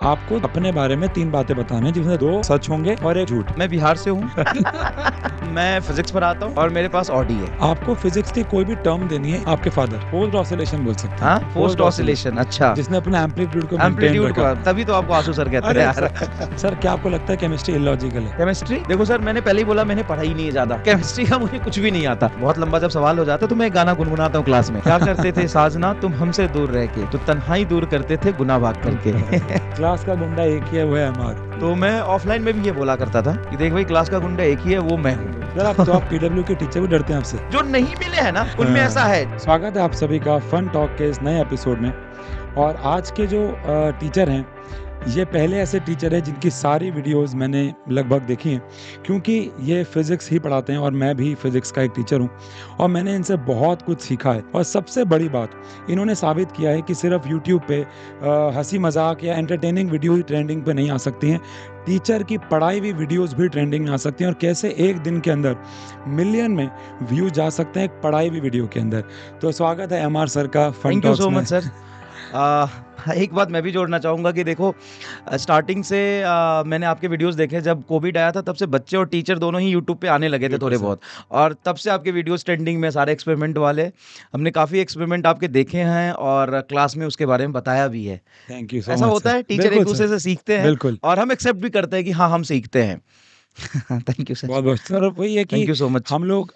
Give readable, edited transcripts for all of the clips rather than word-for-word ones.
आपको अपने बारे में 3 बातें बताने हैं, जिसमें 2 सच होंगे और 1 झूठ। मैं बिहार से हूँ। मैं फिजिक्स पढ़ाता हूँ और मेरे पास ऑडी है। आपको फिजिक्स की कोई भी टर्म देनी है, आपके फादर पोस्ट ऑसिलेशन बोल सकते हैं। हाँ, पोस्ट ऑसिलेशन। अच्छा, जिसने अपने एम्पलीट्यूड को मेंटेन एम्पलीट्यूड रखा। को, तभी तो आपको आंसू सर कहते हैं यार। सर क्या आपको लगता है केमिस्ट्री इलॉजिकल है? केमिस्ट्री, देखो सर, मैंने पहले ही बोला मैंने पढ़ा ही नहीं है ज्यादा। केमिस्ट्री का मुझे कुछ भी नहीं आता। बहुत लंबा जब सवाल हो जाता है तो मैं एक गाना गुनगुनाता हूँ क्लास में। क्या करते थे साजना तुम हमसे दूर रह के, तो तन्हाई दूर करते थे गुनाह भाग करके। क्लास का गुंडा एक ही है, वो है एमआर। तो मैं ऑफलाइन में भी ये बोला करता था कि देख भाई, क्लास का गुंडा एक ही है, वो मैं हूँ। सर आप पीडब्ल्यू के टीचर भी डरते हैं आपसे? जो नहीं मिले हैं ना, उनमें ऐसा है। स्वागत है आप सभी का फन टॉक के इस नए एपिसोड में। और आज के जो टीचर हैं, ये पहले ऐसे टीचर हैं जिनकी सारी वीडियोस मैंने लगभग देखी हैं, क्योंकि ये फिज़िक्स ही पढ़ाते हैं और मैं भी फिज़िक्स का एक टीचर हूँ और मैंने इनसे बहुत कुछ सीखा है। और सबसे बड़ी बात, इन्होंने साबित किया है कि सिर्फ यूट्यूब पे हंसी मजाक या एंटरटेनिंग वीडियो ही ट्रेंडिंग पे नहीं आ सकती हैं, टीचर की पढ़ाई हुई वीडियोस भी ट्रेंडिंग में आ सकती हैं। और कैसे एक दिन के अंदर मिलियन में व्यू जा सकते हैं एक पढ़ाई हुई वीडियो के अंदर। तो स्वागत है एमआर सर का fun thank you talks so में। Much sir. एक बात मैं भी जोड़ना चाहूँगा कि देखो, स्टार्टिंग से मैंने आपके वीडियोस देखे। जब कोविड आया था तब से बच्चे और टीचर दोनों ही यूट्यूब पे आने लगे थे थोड़े बहुत, और तब से आपके वीडियोस ट्रेंडिंग में, सारे एक्सपेरिमेंट वाले। हमने काफ़ी एक्सपेरिमेंट आपके देखे हैं और क्लास में उसके बारे में बताया भी है। थैंक यू सो ऐसा मच होता सर। है, टीचर एक बिल्कुल दूसरे सर, से सीखते हैं बिल्कुल। और हम एक्सेप्ट भी करते हैं कि हाँ, हम सीखते हैं। Thank you sir. बहुत बहुत सर, वही है कि थैंक यू सो मच। हम लोग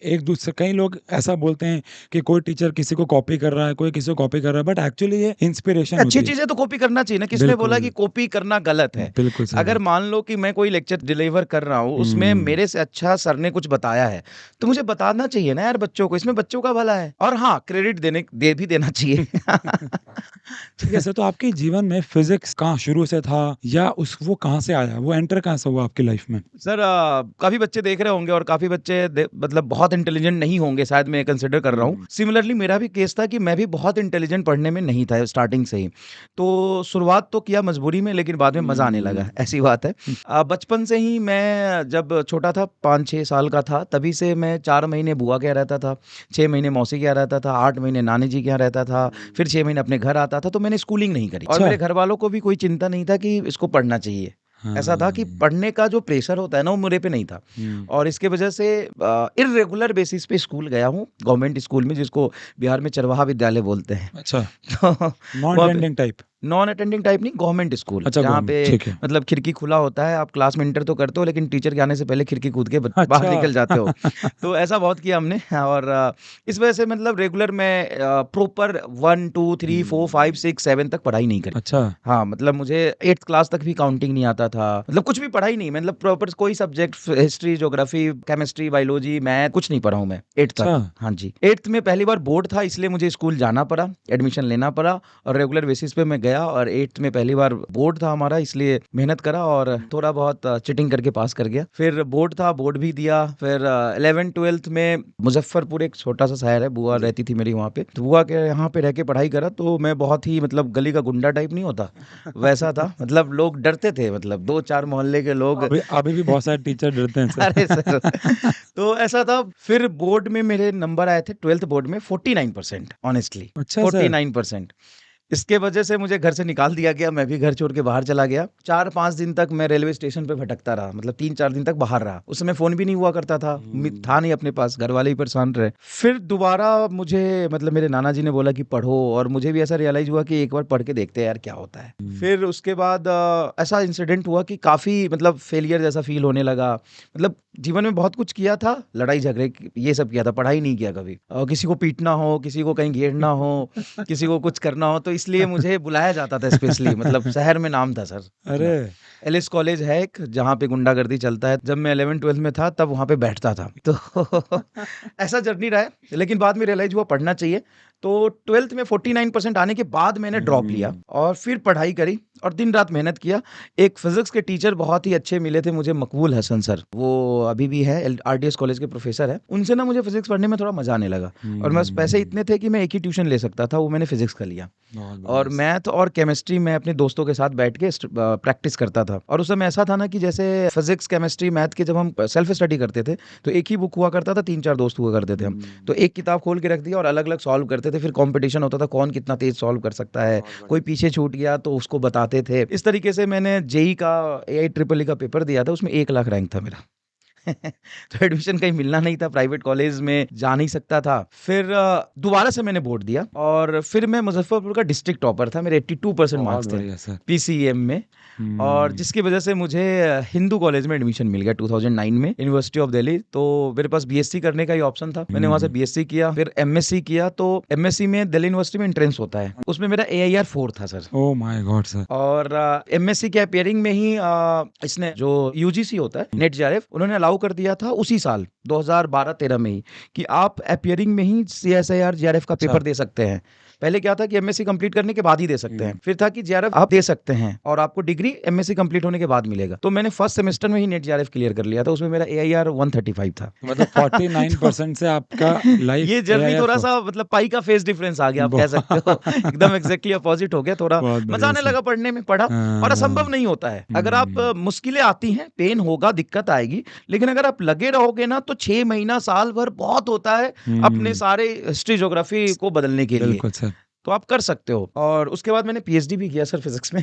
एक दूसरे, कई लोग ऐसा बोलते हैं कि कोई टीचर किसी को कॉपी कर रहा है, कोई किसी को कॉपी कर रहा है, बट एक्चुअली ये इंस्पिरेशन अच्छी होती है। चीजें तो कॉपी करना चाहिए ना। किसने बिल्कुल। बोला कि कॉपी करना गलत है? बिल्कुल सही अगर बात। मान लो कि मैं कोई लेक्चर डिलीवर कर रहा हूँ, उसमें मेरे से अच्छा सर ने कुछ बताया है, तो मुझे बताना चाहिए ना यार बच्चों को। इसमें बच्चों का भला है। और हाँ, क्रेडिट दे भी देना चाहिए। ठीक है सर, तो आपके जीवन में फिजिक्स कहाँ शुरू से था, या वो कहाँ से आया, वो एंटर कहाँ से हुआ आपकी लाइफ में? सर, काफी बच्चे देख रहे होंगे और काफी बच्चे मतलब बहुत इंटेलिजेंट नहीं होंगे, शायद मैं कंसिडर कर रहा हूँ। सिमिलरली मेरा भी केस था कि मैं भी बहुत इंटेलिजेंट पढ़ने में नहीं था स्टार्टिंग से ही। तो शुरुआत तो किया मजबूरी में, लेकिन बाद में मजा आने लगा, ऐसी बात है। बचपन से ही मैं जब छोटा था, 5-6 साल का था, तभी से मैं 4 महीने बुआ के यहाँ रहता था, 6 महीने मौसी के यहाँ रहता था, 8 महीने नानी जी के यहाँ रहता था, फिर 6 महीने अपने घर आता था। तो मैंने स्कूलिंग नहीं करी और मेरे घर वालों को भी कोई चिंता नहीं था कि इसको पढ़ना चाहिए। ऐसा था कि पढ़ने का जो प्रेशर होता है ना, वो मेरे पे नहीं था। और इसके वजह से इर्रेगुलर बेसिस पे स्कूल गया हूँ, गवर्नमेंट स्कूल में, जिसको बिहार में चरवाहा विद्यालय बोलते हैं। अच्छा, तो non attending type? Non attending type नहीं, गवर्नमेंट स्कूल। अच्छा, जहाँ पे ठीक है। मतलब खिड़की खुला होता है, आप क्लास में इंटर तो करते हो, लेकिन टीचर के आने से पहले खिड़की कूद के बाहर अच्छा। निकल जाते हो। तो ऐसा बहुत किया हमने। और इस वजह से मतलब रेगुलर में प्रॉपर 1 2 3 4 5 6 7 तक पढ़ाई नहीं करी। अच्छा। हाँ, मतलब मुझे 8th क्लास तक भी काउंटिंग नहीं आता था, मतलब कुछ भी पढ़ाई नहीं। मतलब प्रॉपर कोई subject, history, geography, chemistry, biology, math, कुछ नहीं पढ़ा हूँ मैं 8th तक। अच्छा। हाँ जी, 8th में पहली बार बोर्ड था, इसलिए मुझे स्कूल जाना पड़ा, एडमिशन लेना पड़ा और रेगुलर बेसिस पे मैं गया। और 8th में पहली बार बोर्ड था हमारा, इसलिए मेहनत करा और थोड़ा बहुत चिटिंग करके पास कर गया। फिर बोर्ड था, बोर्ड भी दिया। फिर 11th 12th में मुजफ्फरपुर, एक छोटा सा शहर है, बुआ रहती थी मेरी वहाँ पे, तो बुआ के यहाँ पे रह के पढ़ाई करा। तो मैं बहुत ही मतलब गली का गुंडा टाइप नहीं होता, वैसा था। मतलब लोग डरते थे, मतलब 2-4 मोहल्ले के लोग। अभी भी बहुत सारे टीचर डरते हैं सर। अरे सर, तो ऐसा था। फिर बोर्ड में मेरे नंबर आए थे 12th बोर्ड में 49%, ऑनेस्टली। अच्छा सर। 49%। इसके वजह से मुझे घर से निकाल दिया गया, मैं भी घर छोड़ के बाहर चला गया। 4-5 दिन तक मैं रेलवे स्टेशन पे भटकता रहा, मतलब 3-4 दिन तक बाहर रहा। उस समय फोन भी नहीं हुआ करता था, था नहीं अपने पास, घर वाले ही परेशान रहे। फिर दोबारा मुझे मतलब मेरे नाना जी ने बोला कि पढ़ो, और मुझे भी ऐसा रियलाइज हुआ कि एक बार पढ़ के देखते हैं यार क्या होता है। फिर उसके बाद ऐसा इंसिडेंट हुआ कि काफ़ी मतलब फेलियर जैसा फील होने लगा। मतलब जीवन में बहुत कुछ किया था, लड़ाई झगड़े ये सब किया था, पढ़ाई नहीं किया कभी। किसी को पीटना हो, किसी को कहीं घेरना हो, किसी को कुछ करना हो, तो इसलिए मुझे बुलाया जाता था स्पेशली। मतलब शहर में नाम था सर। अरे एलिस कॉलेज है एक, जहाँ पे गुंडागर्दी चलता है। जब मैं 11th 12th में था तब वहाँ पे बैठता था। तो ऐसा जर्नी रहा है, लेकिन बाद में रियलाइज हुआ पढ़ना चाहिए। तो 12th में 49% आने के बाद मैंने ड्रॉप लिया और फिर पढ़ाई करी और दिन रात मेहनत किया। एक फिजिक्स के टीचर बहुत ही अच्छे मिले थे मुझे, मकबूल हसन सर, वो अभी भी है, आरडीएस कॉलेज के प्रोफेसर है। उनसे ना मुझे फिजिक्स पढ़ने में थोड़ा मजा आने लगा और बस पैसे इतने थे कि मैं एक ही ट्यूशन ले सकता था, वो मैंने फिजिक्स का लिया। और मैथ और केमिस्ट्री में अपने दोस्तों के साथ बैठ के प्रैक्टिस करता था। और उस समय ऐसा था ना कि जैसे फिजिक्स, केमिस्ट्री, मैथ के जब हम सेल्फ स्टडी करते थे तो एक ही बुक हुआ करता था, 3-4 दोस्त हुआ करते थे हम। तो एक किताब खोल के रख दिया और अलग अलग सॉल्व करते देते थे, फिर कंपटीशन होता था कौन कितना तेज सॉल्व कर सकता है, कोई पीछे छूट गया तो उसको बताते थे। इस तरीके से मैंने जेई का AIEEE का पेपर दिया था, उसमें 1 लाख रैंक था मेरा। तो एडमिशन कहीं मिलना नहीं था, प्राइवेट कॉलेज में जा नहीं सकता था। फिर दोबारा से मैंने बोर्ड दिया और फिर मैं मुजफ्फरपुर का डिस्ट्रिक्ट टॉपर था, मेरे 82% बहुत मार्क्स थे बढ़िया सर। PCEM में। और जिसकी वजह से मुझे हिंदू कॉलेज में एडमिशन मिल गया 2009 में, यूनिवर्सिटी ऑफ दिल्ली। तो मेरे पास बीएससी करने का ही ऑप्शन था, मैंने वहां से बीएससी किया, फिर एमएससी किया। तो एमएससी में दिल्ली यूनिवर्सिटी में एंट्रेंस होता है, उसमें मेरा AIR 4 था sir. Oh my God sir. और एमएससी के अपियरिंग में ही इसने जो यूजीसी होता है, नेट जेआरएफ, उन्होंने अलाउ कर दिया था उसी साल 2012-13 में ही कि आप अपियरिंग में ही CSIR जेआरएफ का पेपर दे सकते हैं। पहले क्या था कि एमएससी कंप्लीट करने के बाद ही दे सकते हैं, फिर था कि जेआरएफ आप दे सकते हैं और आपको डिग्री एमएससी कंप्लीट होने के बाद मिलेगा। तो मैंने फर्स्ट सेमेस्टर में ही नेट जेआरएफ क्लियर कर लिया था, उसमें मेरा AIR 135 था। मतलब 49% से आपका लाइफ ये जर्नी थोड़ा सा मतलब पाई का फेस डिफरेंस आ गया, आप कह सकते हो। एकदम एग्जैक्टली अपोजिट हो गया, थोड़ा बहुत मजा बढ़िया आने सर। लगा पढ़ने में, पढ़ा। और असंभव नहीं होता है, अगर आप मुश्किलें आती हैं, पेन होगा, दिक्कत आएगी, लेकिन अगर आप लगे रहोगे ना तो 6 महीना साल भर बहुत होता है अपने सारे हिस्ट्री ज्योग्राफी को बदलने के लिए। बिल्कुल सर। तो आप कर सकते हो। और उसके बाद मैंने PhD भी किया सर फिजिक्स में।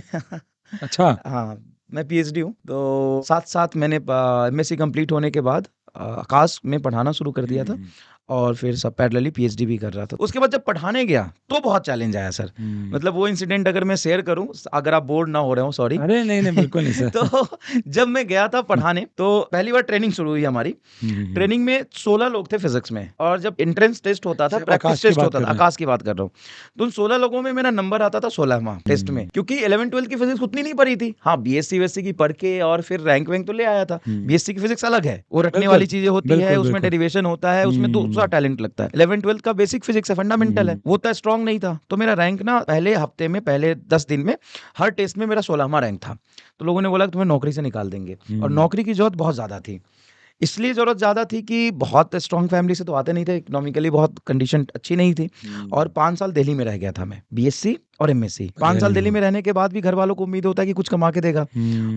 अच्छा। हाँ, मैं PhD हूँ। तो साथ साथ मैंने MSc कंप्लीट होने के बाद आकाश में पढ़ाना शुरू कर दिया था और फिर सब पैरेलली PhD भी कर रहा था। उसके बाद जब पढ़ाने गया तो बहुत चैलेंज आया सर। मतलब वो इंसिडेंट अगर मैं शेयर करूं, अगर आप बोर्ड ना हो रहे हो, सॉरी। अरे नहीं नहीं बिल्कुल नहीं सर। तो जब मैं गया था पढ़ाने तो पहली बार ट्रेनिंग शुरू हुई हमारी। ट्रेनिंग में 16 लोग थे फिजिक्स में, और जब एंट्रेंस टेस्ट होता था, सिर्फ प्रैक्टिस आकाश की टेस्ट बात होता कर था, रहे हैं। आकाश की बात कर रहा हूँ, तो उन 16 लोगों में मेरा नंबर आता था 16वां टेस्ट में, क्योंकि 11-12 की फिजिक्स उतनी नहीं पढ़ी थी। हाँ, BSc वैसी की पढ़ के और फिर रैंक वैंक तो ले आया था। BSc की फिजिक्स अलग है, वो रटने वाली चीजें होती है, उसमें डेरिवेशन होता है, उसमें दूसरा टैलेंट लगता है। 11-12 का बेसिक फिजिक्स है, फंडामेंटल है, वो तो स्ट्रांग नहीं था। तो मेरा रैंक ना पहले हफ्ते में, पहले 10 दिन में, हर टेस्ट में मेरा 16वां रैंक था। तो लोगों ने बोला कि तुम्हें नौकरी से निकाल देंगे, और नौकरी की जरूरत बहुत ज्यादा थी। इसलिए जरूरत ज्यादा थी कि बहुत स्ट्रांग फैमिली से तो आते नहीं थे, इकोनॉमिकली बहुत कंडीशन अच्छी नहीं थी। और 5 साल दिल्ली में रह गया था मैं, BSc और MSc। 5 साल दिल्ली में रहने के बाद भी घर वालों को उम्मीद होता है कि कुछ कमा के देगा,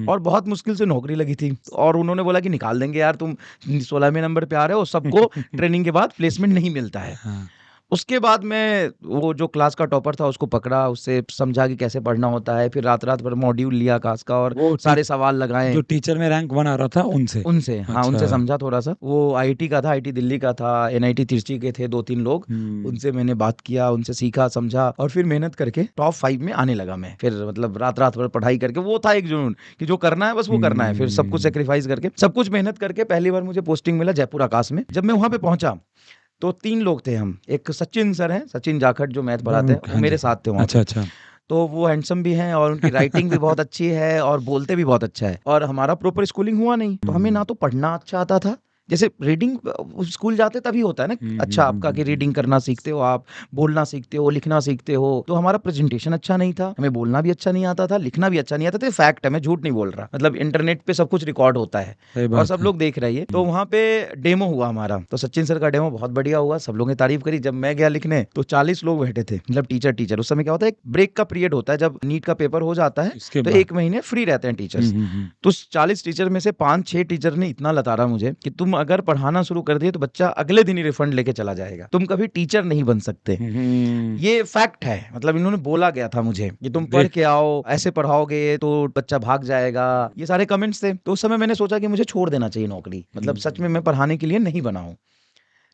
और बहुत मुश्किल से नौकरी लगी थी। और उन्होंने बोला कि निकाल देंगे यार, तुम 16वें नंबर पे आ रहे हो, सबको ट्रेनिंग के बाद प्लेसमेंट नहीं मिलता है। उसके बाद मैं वो जो क्लास का टॉपर था उसको पकड़ा, उससे समझा कि कैसे पढ़ना होता है, फिर रात रात भर मॉड्यूल लिया आकाश का और सारे सवाल लगाए। जो टीचर में रैंक 1 आ रहा था उनसे हाँ, उनसे समझा थोड़ा सा। वो IIT का था, IIT दिल्ली का था, NIT तिरची के थे 2-3 लोग। उनसे मैंने बात किया, उनसे सीखा, समझा, और फिर मेहनत करके टॉप 5 में आने लगा मैं। फिर मतलब रात रात भर पढ़ाई करके, वो था एक जुनून कि जो करना है बस वो करना है। फिर सब कुछ सेक्रीफाइस करके, सब कुछ मेहनत करके पहली बार मुझे पोस्टिंग मिला जयपुर आकाश में। जब मैं वहां पे पहुंचा तो 3 लोग थे हम, एक सचिन सर हैं, सचिन जाखड़ जो मैथ पढ़ाते हैं, वो मेरे साथ थे वहाँ पे। अच्छा। तो वो हैंडसम भी हैं और उनकी राइटिंग भी बहुत अच्छी है और बोलते भी बहुत अच्छा है। और हमारा प्रॉपर स्कूलिंग हुआ नहीं, तो हमें ना तो पढ़ना अच्छा आता था, जैसे रीडिंग स्कूल जाते तभी होता है ना अच्छा आपका, कि रीडिंग करना सीखते हो आप, बोलना सीखते हो, लिखना सीखते हो। तो हमारा प्रेजेंटेशन अच्छा नहीं था, हमें बोलना भी अच्छा नहीं आता था, लिखना भी अच्छा नहीं आता था। फैक्ट है, मैं झूठ नहीं बोल रहा। मतलब इंटरनेट पे सब कुछ रिकॉर्ड होता है और सब लोग देख रहे हैं। तो वहाँ पे डेमो हुआ हमारा, तो सचिन सर का डेमो बहुत बढ़िया हुआ, सब लोगों ने तारीफ करी। जब मैं गया लिखने तो 40 लोग बैठे थे, मतलब टीचर। उस समय क्या होता है, एक ब्रेक का पीरियड होता है, जब नीट का पेपर हो जाता है तो 1 महीने फ्री रहते हैं टीचर्स। तो 40 टीचर में से 5-6 टीचर ने इतना लताड़ा मुझे कि तुम अगर पढ़ाना शुरू कर दिए तो बच्चा अगले दिन ही रिफंड लेके चला जाएगा, तुम कभी टीचर नहीं बन सकते। ये फैक्ट है, मतलब इन्होंने बोला गया था मुझे कि तुम पढ़ के आओ, ऐसे पढ़ाओगे तो बच्चा भाग जाएगा, ये सारे कमेंट्स थे। तो उस समय मैंने सोचा कि मुझे छोड़ देना चाहिए नौकरी, मतलब सच में मैं पढ़ाने के लिए नहीं बना हूं।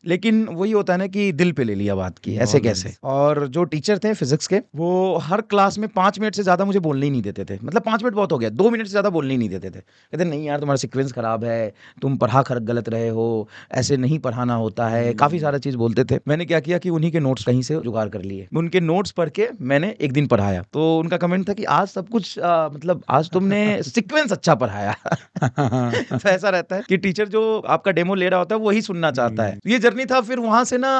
लेकिन वही होता है ना कि दिल पे ले लिया बात की, ऐसे कैसे। और जो टीचर थे फिजिक्स के, वो हर क्लास में 5 मिनट से ज्यादा मुझे बोलने ही नहीं देते थे। मतलब 5 मिनट बहुत हो गया, 2 मिनट से ज्यादा बोलने ही नहीं देते थे। कहते नहीं यार, तुम्हारा सीक्वेंस खराब है, तुम पढ़ा गलत रहे हो, ऐसे नहीं पढ़ाना होता है, काफी सारा चीज बोलते थे। मैंने क्या किया कि उन्हीं के नोट्स कहीं से जुगाड़ कर लिए, उनके नोट्स पढ़ के मैंने एक दिन पढ़ाया। तो उनका कमेंट था कि आज सब कुछ मतलब आज तुमने सीक्वेंस अच्छा पढ़ाया। तो ऐसा रहता है कि टीचर जो आपका डेमो ले रहा होता है वही सुनना चाहता है। ये जर्नी था। फिर वहां से ना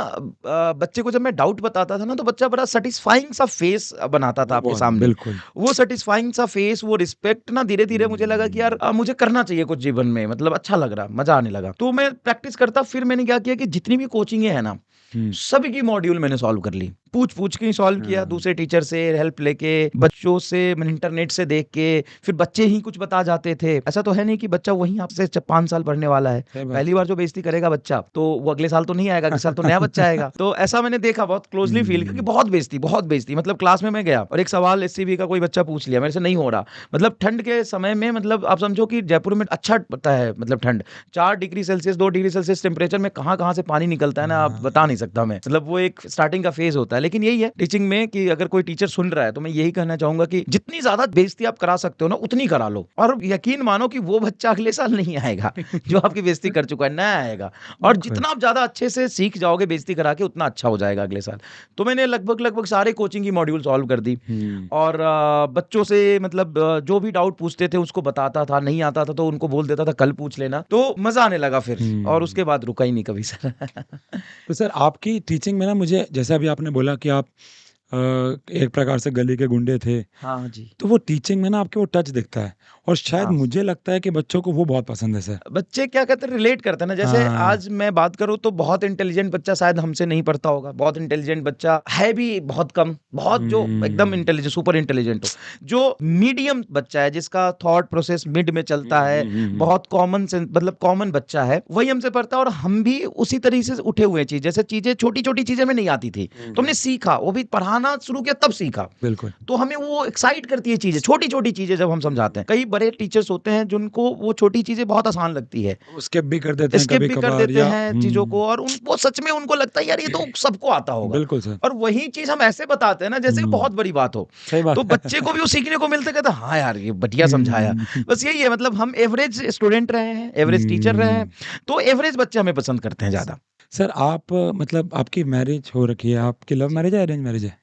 बच्चे को जब मैं डाउट बताता था ना, तो बच्चा बड़ा सेटिस्फाइंग सा फेस बनाता था आपके सामने। बिल्कुल। वो सेटिस्फाइंग सा फेस, वो रिस्पेक्ट ना, धीरे धीरे मुझे लगा कि यार मुझे करना चाहिए कुछ जीवन में, मतलब अच्छा लग रहा, मजा आने लगा। तो मैं प्रैक्टिस करता। फिर मैंने क्या किया कि जितनी भी कोचिंग है ना, सभी की मॉड्यूल मैंने सॉल्व कर ली, पूछ के ही सॉल्व किया, हाँ। दूसरे टीचर से हेल्प लेके, बच्चों से इंटरनेट से देख के, फिर बच्चे ही कुछ बता जाते थे। ऐसा तो है नहीं कि बच्चा वहीं आपसे 5 साल पढ़ने वाला है, सही बात पहली है। बार जो बेइज्जती करेगा बच्चा तो वो अगले साल तो नहीं आएगा, अगले साल तो नया बच्चा आएगा। तो ऐसा मैंने देखा, बहुत क्लोजली फील किया कि बहुत बेइज्जती। मतलब क्लास में मैं गया और एक सवाल एससीबी का कोई बच्चा पूछ लिया, मेरे से नहीं हो रहा। मतलब ठंड के समय में, मतलब आप समझो कि जयपुर में अच्छा पड़ता है, मतलब ठंड 4 degree Celsius 2 degree Celsius temperature में कहाँ से पानी निकलता है ना, आप बता नहीं सकता मैं। मतलब वो एक स्टार्टिंग का फेज होता है। लेकिन यही है टीचिंग में कि अगर कोई टीचर सुन रहा है तो मैं यही कहना चाहूंगा कि जितनी ज्यादा बेइज्जती आप करा सकते हो ना, उतनी करा लो, और यकीन मानो कि वो बच्चा अगले साल नहीं आएगा जो आपकी बेइज्जती कर चुका है, ना आएगा। और बिल्कुल। जितना आप ज्यादा अच्छे से सीख जाओगे बेइज्जती करा के, उतना अच्छा हो जाएगा अगले साल। तो मैंने लगभग सारे कोचिंग की मॉड्यूल सॉल्व कर दी, और बच्चों से मतलब जो भी डाउट पूछते थे उसको बताता था, नहीं आता था तो उनको बोल देता था कल पूछ लेना। तो मजा आने लगा फिर, और उसके बाद रुका ही नहीं कभी सर। तो सर आपकी टीचिंग में ना मुझे जैसे अभी आपने बोला कि आप एक प्रकार से गली के गुंडे थे, हाँ जी। तो वो टीचिंग में ना आपके वो टच दिखता है और शायद हाँ, मुझे लगता है कि बच्चों को वो बहुत पसंद है सर। बच्चे क्या कहते हैं, रिलेट करते हैं ना। जैसे हाँ। आज मैं बात करूं तो बहुत इंटेलिजेंट बच्चा शायद हमसे नहीं पढ़ता होगा, बहुत इंटेलिजेंट बच्चा है भी बहुत कम, बहुत जो एकदम हुँ। इंटेलिजेंट सुपर इंटेलिजेंट हो, जो मीडियम बच्चा है जिसका थॉट प्रोसेस मिड में चलता है, बहुत कॉमन सेंस मतलब कॉमन बच्चा है, वही हमसे पढ़ता है। और हम भी उसी तरीके से उठे हुए हैं। चीज जैसे चीजें छोटी छोटी चीजें हमें नहीं आती थी, तो हमने सीखा, वो भी पढ़ाना शुरू किया तब सीखा। बिल्कुल। तो हमें वो एक्साइट करती है चीजें, छोटी छोटी चीजें जब हम समझाते हैं। कई बड़े टीचर्स होते हैं जिनको वो छोटी चीजें बहुत आसान लगती है, स्किप भी कर देते हैं स्किप भी कर कभी-कभार देते या हैं चीजों को, और वो सच में उनको लगता है यार ये तो सबको आता होगा। बिल्कुल सर। और वही चीज हम ऐसे बताते हैं ना जैसे हुँ, बहुत बड़ी बात हो, सही बात तो है। बच्चे को भी वो सीखने को मिलता है, कहता है, हाँ यार ये बढ़िया समझाया। हुँ, बस यही है, मतलब हम एवरेज स्टूडेंट रहे हैं, एवरेज टीचर रहे हैं, हुँ। तो एवरेज बच्चे हमें पसंद करते हैं ज्यादा। सर आप मतलब आपकी मैरिज हो रखी है, आपकी लव मैरिज है, अरेंज मैरिज है?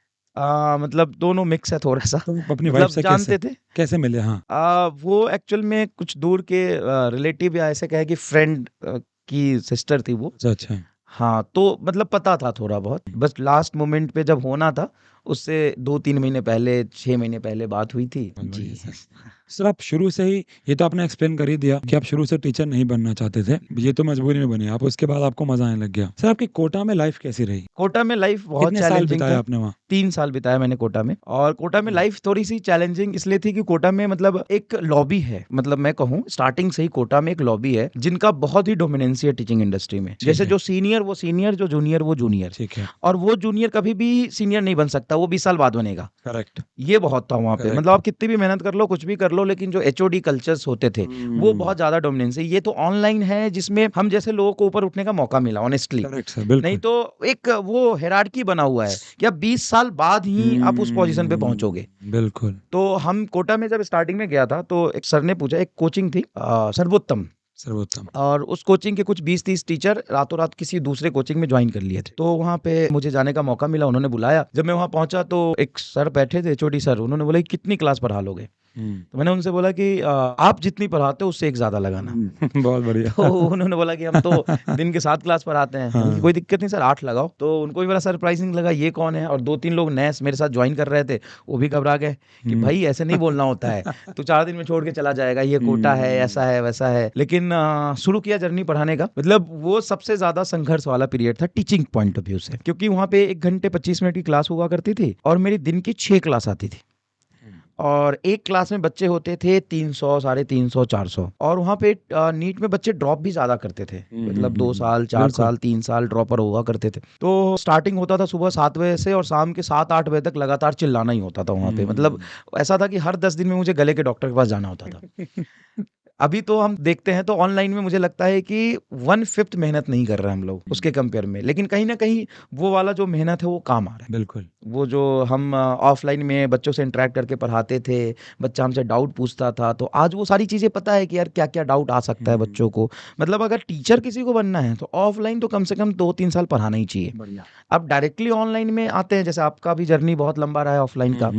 मतलब दोनों मिक्स है थोड़ा सा। तो अपनी वाइफ मतलब से कैसे जानते थे, कैसे मिले? हाँ। वो एक्चुअल में कुछ दूर के रिलेटिव, या ऐसे कहे कि फ्रेंड की सिस्टर थी वो। अच्छा, अच्छा। हाँ, तो मतलब पता था थोड़ा बहुत, बस लास्ट मोमेंट पे जब होना था, उससे 2-3 महीने पहले, 6 महीने पहले बात हुई थी। बहुत बढ़िया जी। सर। सर आप शुरू से ही ये तो आपने एक्सप्लेन कर ही दिया कि आप शुरू से टीचर नहीं बनना चाहते थे। ये तो मजबूरी में बने आप, उसके बाद आपको मज़ा आने लग गया। सर आपकी कोटा में लाइफ कैसी रही? कोटा में लाइफ बहुत कितने साल चैलेंजिंग बिताए था। आपने वहाँ? 3 साल बिताया मैंने कोटा में, और कोटा में हुँ। लाइफ थोड़ी-सी चैलेंजिंग इसलिए थी कि कोटा में मतलब एक लॉबी है, मतलब मैं कहूँ स्टार्टिंग से ही कोटा में एक लॉबी है, जिनका बहुत ही डोमिनेंसी है टीचिंग इंडस्ट्री में। ठीक जैसे है, जो सीनियर वो सीनियर, जो जूनियर वो जूनियर, ठीक है। और वो जूनियर कभी भी सीनियर नहीं बन सकता, वो 20 साल बाद बनेगा। करेक्ट, ये बहुत था वहाँ पे, मतलब करेक्ट। आप कितनी भी मेहनत कर लो, कुछ भी कर लो, लेकिन जो एचओडी कल्चर्स होते थे, वो हुँ। बहुत ज़्यादा डोमिनेंसी। ये तो ऑनलाइन है जिसमें हम जैसे लोगों को ऊपर उठने का मौका मिला ऑनेस्टली। करेक्ट सर, नहीं बिल्कुल। तो एक वो हायरार्की बना हुआ है कि आप 20 साल बाद ही आप उस पोजीशन पे पहुंचोगे। बिल्कुल। तो हम कोटा में जब स्टार्टिंग में गया था, तो एक सर ने पूछा, एक कोचिंग थी सर्वोत्तम, सर्वोत्तम। और उस कोचिंग के कुछ 20-30 टीचर रातों रात किसी दूसरे कोचिंग में ज्वाइन कर लिए थे। तो वहाँ पे मुझे जाने का मौका मिला, उन्होंने बुलाया। जब मैं वहाँ पहुंचा तो एक सर बैठे थे, एचओडी सर, उन्होंने बोला कि कितनी क्लास पढ़ा लोगे? हुँ। तो मैंने उनसे बोला कि आप जितनी पढ़ाते हो उससे एक ज़्यादा लगाना। बहुत बढ़िया। तो उन्होंने बोला कि हम तो दिन के 7 क्लास पढ़ाते हैं। मैंने कहा हाँ। कोई दिक्कत नहीं सर, 8 लगाओ। तो उनको भी बड़ा सरप्राइजिंग लगा, ये कौन है? और 2-3 लोग नए मेरे साथ ज्वाइन कर रहे थे, वो भी घबरा गए कि हुँ। भाई ऐसे नहीं बोलना होता है, तू 4 दिन में छोड़ के चला जाएगा, ये कोटा है, ऐसा है, वैसा है। लेकिन शुरू किया जर्नी पढ़ाने का, मतलब वो सबसे ज़्यादा संघर्ष वाला पीरियड था टीचिंग पॉइंट ऑफ व्यू से, क्योंकि वहाँ पे 1 घंटे 25 मिनट की क्लास हुआ करती थी, और मेरी दिन की 6 क्लास आती थी। और एक क्लास में बच्चे होते थे 300, साढ़े 300, 400, और वहाँ पे नीट में बच्चे ड्रॉप भी ज़्यादा करते थे, मतलब 2 साल, 4 बिल्कुल। साल, 3 साल ड्रॉपर हुआ करते थे। तो स्टार्टिंग होता था सुबह 7 बजे से, और शाम के 7-8 बजे तक लगातार चिल्लाना ही होता था वहाँ पे। मतलब ऐसा था कि हर 10 दिन में मुझे गले के डॉक्टर के पास जाना होता था। अभी तो हम देखते हैं तो ऑनलाइन में मुझे लगता है कि 1/5 मेहनत नहीं कर रहे हैं हम लोग उसके कंपेयर में, लेकिन कहीं ना कहीं वो वाला जो मेहनत है वो काम आ रहा है। बिल्कुल। वो जो हम ऑफलाइन में बच्चों से इंटरेक्ट करके पढ़ाते थे, बच्चा हमसे डाउट पूछता था, तो आज वो सारी चीज़ें पता है कि यार क्या क्या डाउट आ सकता है बच्चों को। मतलब अगर टीचर किसी को बनना है तो ऑफलाइन तो कम से कम 2-3 साल पढ़ाना ही चाहिए। बढ़िया। अब डायरेक्टली ऑनलाइन में आते हैं, जैसे आपका भी जर्नी बहुत लंबा रहा है ऑफलाइन का,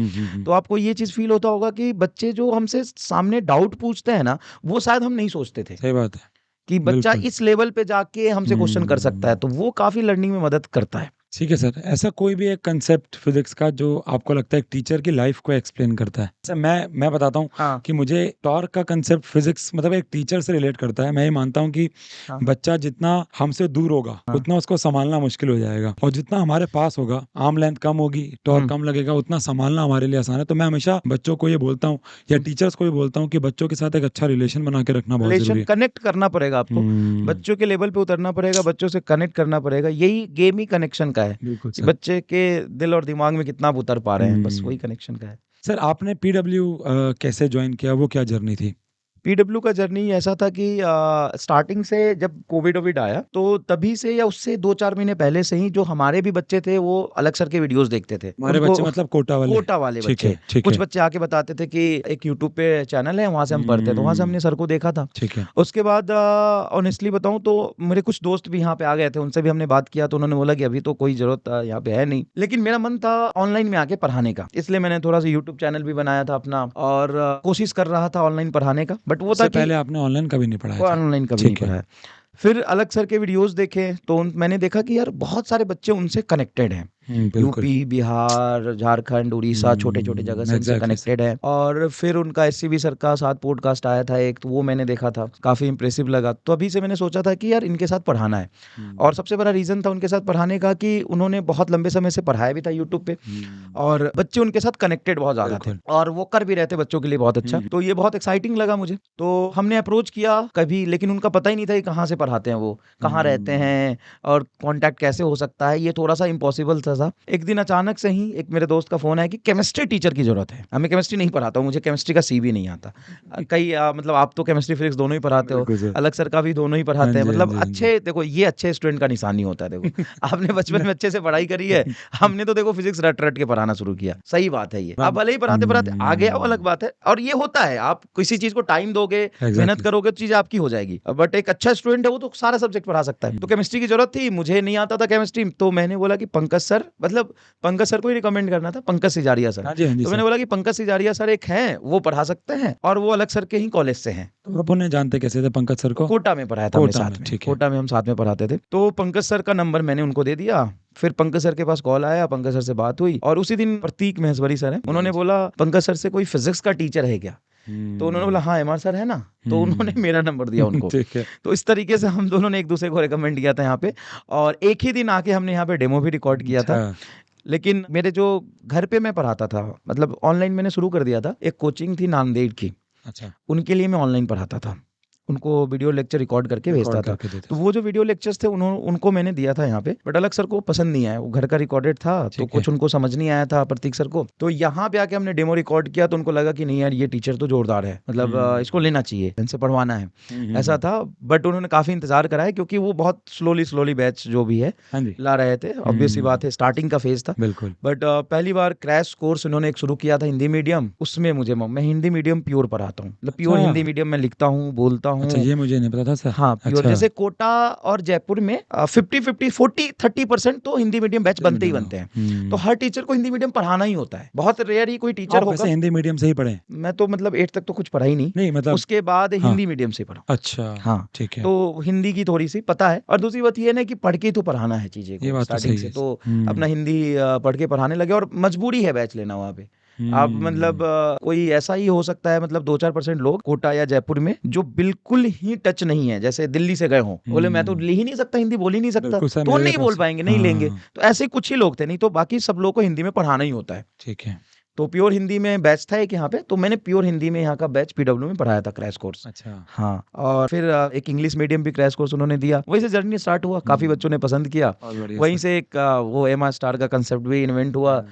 तो आपको ये चीज़ फील होता होगा कि बच्चे जो हमसे सामने डाउट पूछते हैं ना, वो शायद हम नहीं सोचते थे सही बात है। कि बच्चा बिल्कुल। इस लेवल पे जाके हमसे क्वेश्चन कर सकता है, हुँ। तो वो काफ़ी लर्निंग में मदद करता है। ठीक है सर। ऐसा कोई भी एक कंसेप्ट फिजिक्स का जो आपको लगता है एक टीचर की लाइफ को एक्सप्लेन करता है? जैसे मैं बताता हूँ हाँ, कि मुझे टॉर्क का कंसेप्ट फिजिक्स मतलब एक टीचर से रिलेट करता है। मैं ये मानता हूँ कि हाँ, बच्चा जितना हमसे दूर होगा हाँ। उतना उसको संभालना मुश्किल हो जाएगा, और जितना हमारे पास होगा, आर्म लेंथ कम होगी, टॉर्क हुँ, कम लगेगा, उतना संभालना हमारे लिए आसान है। तो मैं हमेशा बच्चों को ये बोलता हूँ या हुँ। टीचर्स को भी बोलता हूँ कि बच्चों के साथ एक अच्छा रिलेशन बना के रखना बहुत रिलेशन ज़रूरी है। कनेक्ट करना पड़ेगा आपको। हुँ, बच्चों के लेवल पे उतरना पड़ेगा, बच्चों से कनेक्ट करना पड़ेगा। यही गेम ही कनेक्शन का है, बिल्कुल कि सर। बच्चे के दिल और दिमाग में कितना आप उतर पा रहे हैं, बस हुँ। वही कनेक्शन का है। सर आपने पीडब्ल्यू कैसे जॉइन किया? वो क्या जर्नी थी? पीडब्ल्यू का जर्नी ऐसा था कि स्टार्टिंग से जब कोविड-ओविड आया, तो तभी से या उससे 2-4 महीने पहले से ही जो हमारे भी बच्चे थे, वो अलग सर के वीडियोज़ देखते थे। हमारे उनको बच्चे मतलब कोटा वाले? कोटा वाले ठीक बच्चे, है, ठीक कुछ है। बच्चे आके बताते थे कि एक यूट्यूब पे चैनल है, वहाँ से हम पढ़ते हैं, तो वहाँ से हुँ, हमने सर को देखा था। ठीक है। उसके बाद ऑनेस्टली बताऊँ तो मेरे कुछ दोस्त भी यहाँ पे आ गए थे, उनसे भी हमने बात किया, तो उन्होंने बोला कि अभी तो कोई ज़रूरत यहाँ पे है नहीं। लेकिन मेरा मन था ऑनलाइन में आके पढ़ाने का, इसलिए मैंने थोड़ा-सा यूट्यूब चैनल भी बनाया था अपना, और कोशिश कर रहा था ऑनलाइन पढ़ाने का। बट वो था उससे कि पहले आपने ऑनलाइन कभी नहीं पढ़ाया को था? ऑनलाइन कभी नहीं ठीक है। पढ़ाया। फिर अलग सर के वीडियोज़ देखे, तो मैंने देखा कि यार बहुत सारे बच्चे उनसे कनेक्टेड हैं। हुँ, बिल्कुल। यूपी, बिहार, झारखंड, उड़ीसा, छोटे-छोटे जगह से उनसे एग्ज़ैक्टली सर। कनेक्टेड हैं। और फिर उनका एससीबी सर का साथ पॉडकास्ट आया था एक, तो वो मैंने देखा था, काफ़ी इम्प्रेसिव लगा। तो अभी से मैंने सोचा था कि यार इनके साथ पढ़ाना है। और हुँ, सबसे बड़ा रीज़न था उनके साथ पढ़ाने का कि उन्होंने बहुत लंबे समय से पढ़ाया भी था यूट्यूब पे, हुँ, और बच्चे उनके साथ कनेक्टेड बहुत ज़्यादा थे, बिल्कुल। और वो कर भी रहे थे बच्चों के लिए बहुत अच्छा। हुँ, तो ये बहुत एक्साइटिंग लगा मुझे। तो हमने अप्रोच किया कभी, लेकिन उनका पता ही नहीं था कि कहाँ से पढ़ाते हैं वो, कहाँ रहते हुँ, हैं और कॉन्टैक्ट कैसे हो सकता है, ये थोड़ा-सा इम्पॉसिबल सा था। एक दिन अचानक से ही एक मेरे दोस्त का फ़ोन आया कि केमिस्ट्री टीचर की ज़रूरत है। मैं केमिस्ट्री नहीं पढ़ाता हूँ, मुझे केमिस्ट्री का सी भी नहीं आता। मतलब आप तो केमिस्ट्री, फिज़िक्स दोनों ही पढ़ाते हो, बिल्कुल सर। अलग सर का भी दोनों ही हाँ पढ़ाते हैं। जी, हाँ मतलब जी, हाँ जी। अच्छे, देखो ये अच्छे स्टूडेंट का निशानी होता है देखो। आपने बचपन मैं में अच्छे से पढ़ाई करी है, हमने तो देखो फिज़िक्स रट-रट के पढ़ाना शुरू किया। सही बात है ये। मैं आप भले ही पढ़ाते-पढ़ाते आगे आओ, अलग हुँ, बात है, और ये होता है, आप किसी चीज़ को टाइम दोगे, मेहनत एग्ज़ैक्टली। करोगे तो चीज़ें आपकी हो जाएगी। बट एक अच्छा स्टूडेंट है वो तो सारा सब्जेक्ट पढ़ा सकता है। तो हुँ, केमिस्ट्री की ज़रूरत थी, मुझे नहीं आता था केमिस्ट्री, तो मैंने बोला कि पंकज सर, मतलब पंकज सर को ही रिकमेंड करना था, पंकज सिजारिया सर। हाँ जी, हाँ जी तो सर। मैंने बोला कि पंकज सिजारिया सर एक हैं, वो पढ़ा सकते हैं, और वो अलग सर के ही कॉलेज से हैं। तो आप उन्हें जानते कैसे थे पंकज सर को? कोटा में पढ़ाया था हमने कोटा में, साथ में, ठीक है। कोटा में हम साथ में पढ़ाते थे। तो पंकज सर का नंबर मैंने उनको दे दिया, फिर पंकज सर के पास कॉल आया, पंकज सर से बात हुई, और उसी दिन प्रतीक महेश्वरी सर हैं, जी, हाँ उन्होंने जी। बोला पंकज सर से कोई फिज़िक्स का टीचर है क्या? तो उन्होंने बोला हुँ, हाँ, एमआर सर है ना, तो उन्होंने हुँ, मेरा नंबर दिया उनको। ठीक है। तो इस तरीके से हम दोनों ने एक-दूसरे को रिकमेंड किया था यहाँ पे, और एक ही दिन आके हमने यहाँ पे डेमो भी रिकॉर्ड किया था। अच्छा, लेकिन मेरे जो घर पे मैं पढ़ाता था, मतलब ऑनलाइन मैंने शुरू कर दिया था, एक कोचिंग थी नांदेड़ की, अच्छा। उनके लिए मैं ऑनलाइन पढ़ाता था। उनको वीडियो लेक्चर रिकॉर्ड करके भेजता रिकॉर्ड था। करके देते तो थे। वो जो वीडियो लेक्चर्स थे उनको मैंने दिया था यहाँ पे, बट अलग सर को पसंद नहीं आया। वो घर का रिकॉर्डेड था, तो ठीक है। कुछ उनको समझ नहीं आया था प्रतीक सर को। तो यहाँ पे आके हमने डेमो रिकॉर्ड किया, तो उनको लगा कि नहीं यार, ये टीचर तो जोरदार है, मतलब इसको हुँ, लेना चाहिए, इनसे पढ़वाना है। हुँ, हुँ, ऐसा हुँ। था, बट उन्होंने काफ़ी इंतज़ार कराया, क्योंकि वो बहुत स्लोली बैच जो भी है हाँ जी। ला रहे थे। ऑब्वियस सी बात हुँ, है, स्टार्टिंग का फेज़ था। बिल्कुल। बट पहली बार क्रैश कोर्स उन्होंने एक शुरू किया था हिंदी मीडियम, उसमें मुझे मैं हिंदी मीडियम प्योर पढ़ाता हूँ। मतलब प्योर अच्छा, हिंदी मीडियम में लिखता हूँ, बोलता अच्छा हूँ। ये मुझे नहीं पता था सर। हाँ, प्योर, अच्छा, जैसे कोटा और जयपुर में 50-50, 40-30% तो हिंदी मीडियम बैच हिंदी बनते ही मीडियम बनते हैं। तो हुँ। हर टीचर को हिंदी मीडियम पढ़ाना ही होता है। बहुत रेयर ही कोई टीचर आप वैसे होगा। हिंदी मीडियम से ही पढ़े हैं? मैं तो मतलब 8th तक तो कुछ पढ़ा ही नहीं। नहीं मतलब उसके बाद हाँ, हिंदी मीडियम से पढ़ा। अच्छा, हाँ, ठीक है। तो हिंदी की थोड़ी-सी पता है, और दूसरी बात ये है ना कि पढ़ के ही तो पढ़ाना है चीज़ें ये को बात तो स्टार्टिंग सही से, है। तो अपना हुँ, हिंदी पढ़ के पढ़ाने लगे, और मजबूरी है बैच लेना वहाँ पे। आप मतलब हुँ, कोई ऐसा ही हो सकता है, मतलब 2-4% लोग कोटा या जयपुर में जो बिल्कुल ही टच नहीं है, जैसे दिल्ली से गए हों, बोले मैं तो हुँ। ले ही नहीं सकता, हिंदी बोल ही नहीं सकता, बिल्कुल सर तो वो मेरे नहीं बोल पास पाएँगे, नहीं लेंगे। हाँ, तो ऐसे कुछ ही लोग थे, नहीं तो बाकी सब लोग को हिंदी में पढ़ाना ही होता है। ठीक है। तो प्योर हिंदी में बैच था एक यहाँ पे, तो मैंने प्योर हिंदी में यहाँ का बैच पीडब्ल्यू में पढ़ाया था, क्रैश कोर्स। अच्छा, हाँ, और फिर एक इंग्लिश मीडियम भी क्रैश कोर्स उन्होंने दिया। वहीं से जर्नी स्टार्ट हुआ, काफ़ी हुँ, बच्चों ने पसंद किया। बहुत बढ़िया वहीं सर। से एक वो एमआर स्टार का कांसेप्ट भी इन्वेंट हुआ।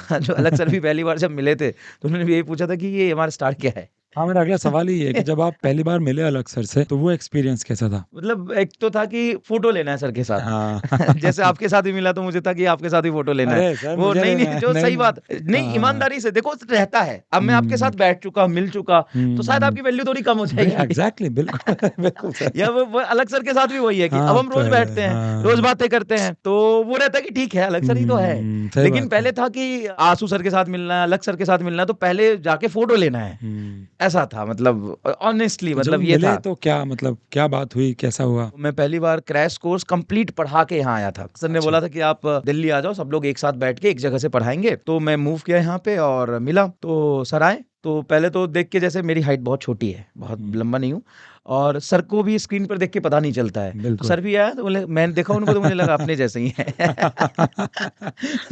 हाँ। जो अलग सर भी पहली बार जब मिले थे, तो उन्होंने भी यही पूछा था कि ये एमआर स्टार क्या है? हाँ, मेरा अगला सवाल ही है कि जब आप पहली बार मिले अलग सर से, तो वो एक्सपीरियंस कैसा था? मतलब एक तो था कि फ़ोटो लेना है सर के साथ। हाँ। जैसे आपके साथ भी मिला, तो मुझे था कि आपके साथ ही फ़ोटो लेना है। अरे सर वो मुझे नहीं, लेना नहीं, है, जो नहीं, सही नहीं। बात नहीं, हाँ, ईमानदारी से देखो रहता है। अब मैं आपके हुँ, साथ बैठ चुका, मिल चुका, तो शायद हुँ। आपकी वैल्यू थोड़ी कम हो जाएगी। एग्ज़ैक्टली बिल्कुल, बिल्कुल सर। या वो अलग सर के साथ भी वही है कि अब हाँ, हम तो रोज़ है, बैठते हैं, रोज़ हाँ। बातें करते हैं, तो वो रहता है कि ठीक है, अलग सर ही तो है। सही लेकिन बात है। पहले था कि आशु सर के साथ मिलना है, अलग सर के साथ मिलना है, तो पहले जाके फ़ोटो लेना है। हुँ, ऐसा था मतलब ऑनेस्टली जब मतलब ये मिले था। तो क्या मतलब क्या बात हुई, कैसा हुआ? मैं पहली बार क्रैश कोर्स कंप्लीट पढ़ा के यहाँ आया था। सर ने अच्छा। बोला था कि आप दिल्ली आ जाओ, सब लोग एक साथ बैठ के एक जगह से पढ़ाएंगे। तो मैं मूव किया यहाँ पे और मिला, तो सर आए। तो पहले तो देख के, जैसे मेरी हाइट बहुत छोटी है, बहुत हुँ, लंबा नहीं हूँ, और सर को भी स्क्रीन पर देख के पता नहीं चलता है। तो बिल्कुल। सर भी आया, तो बोले, मैंने देखा उनको तो मुझे लगा अपने जैसे ही हैं।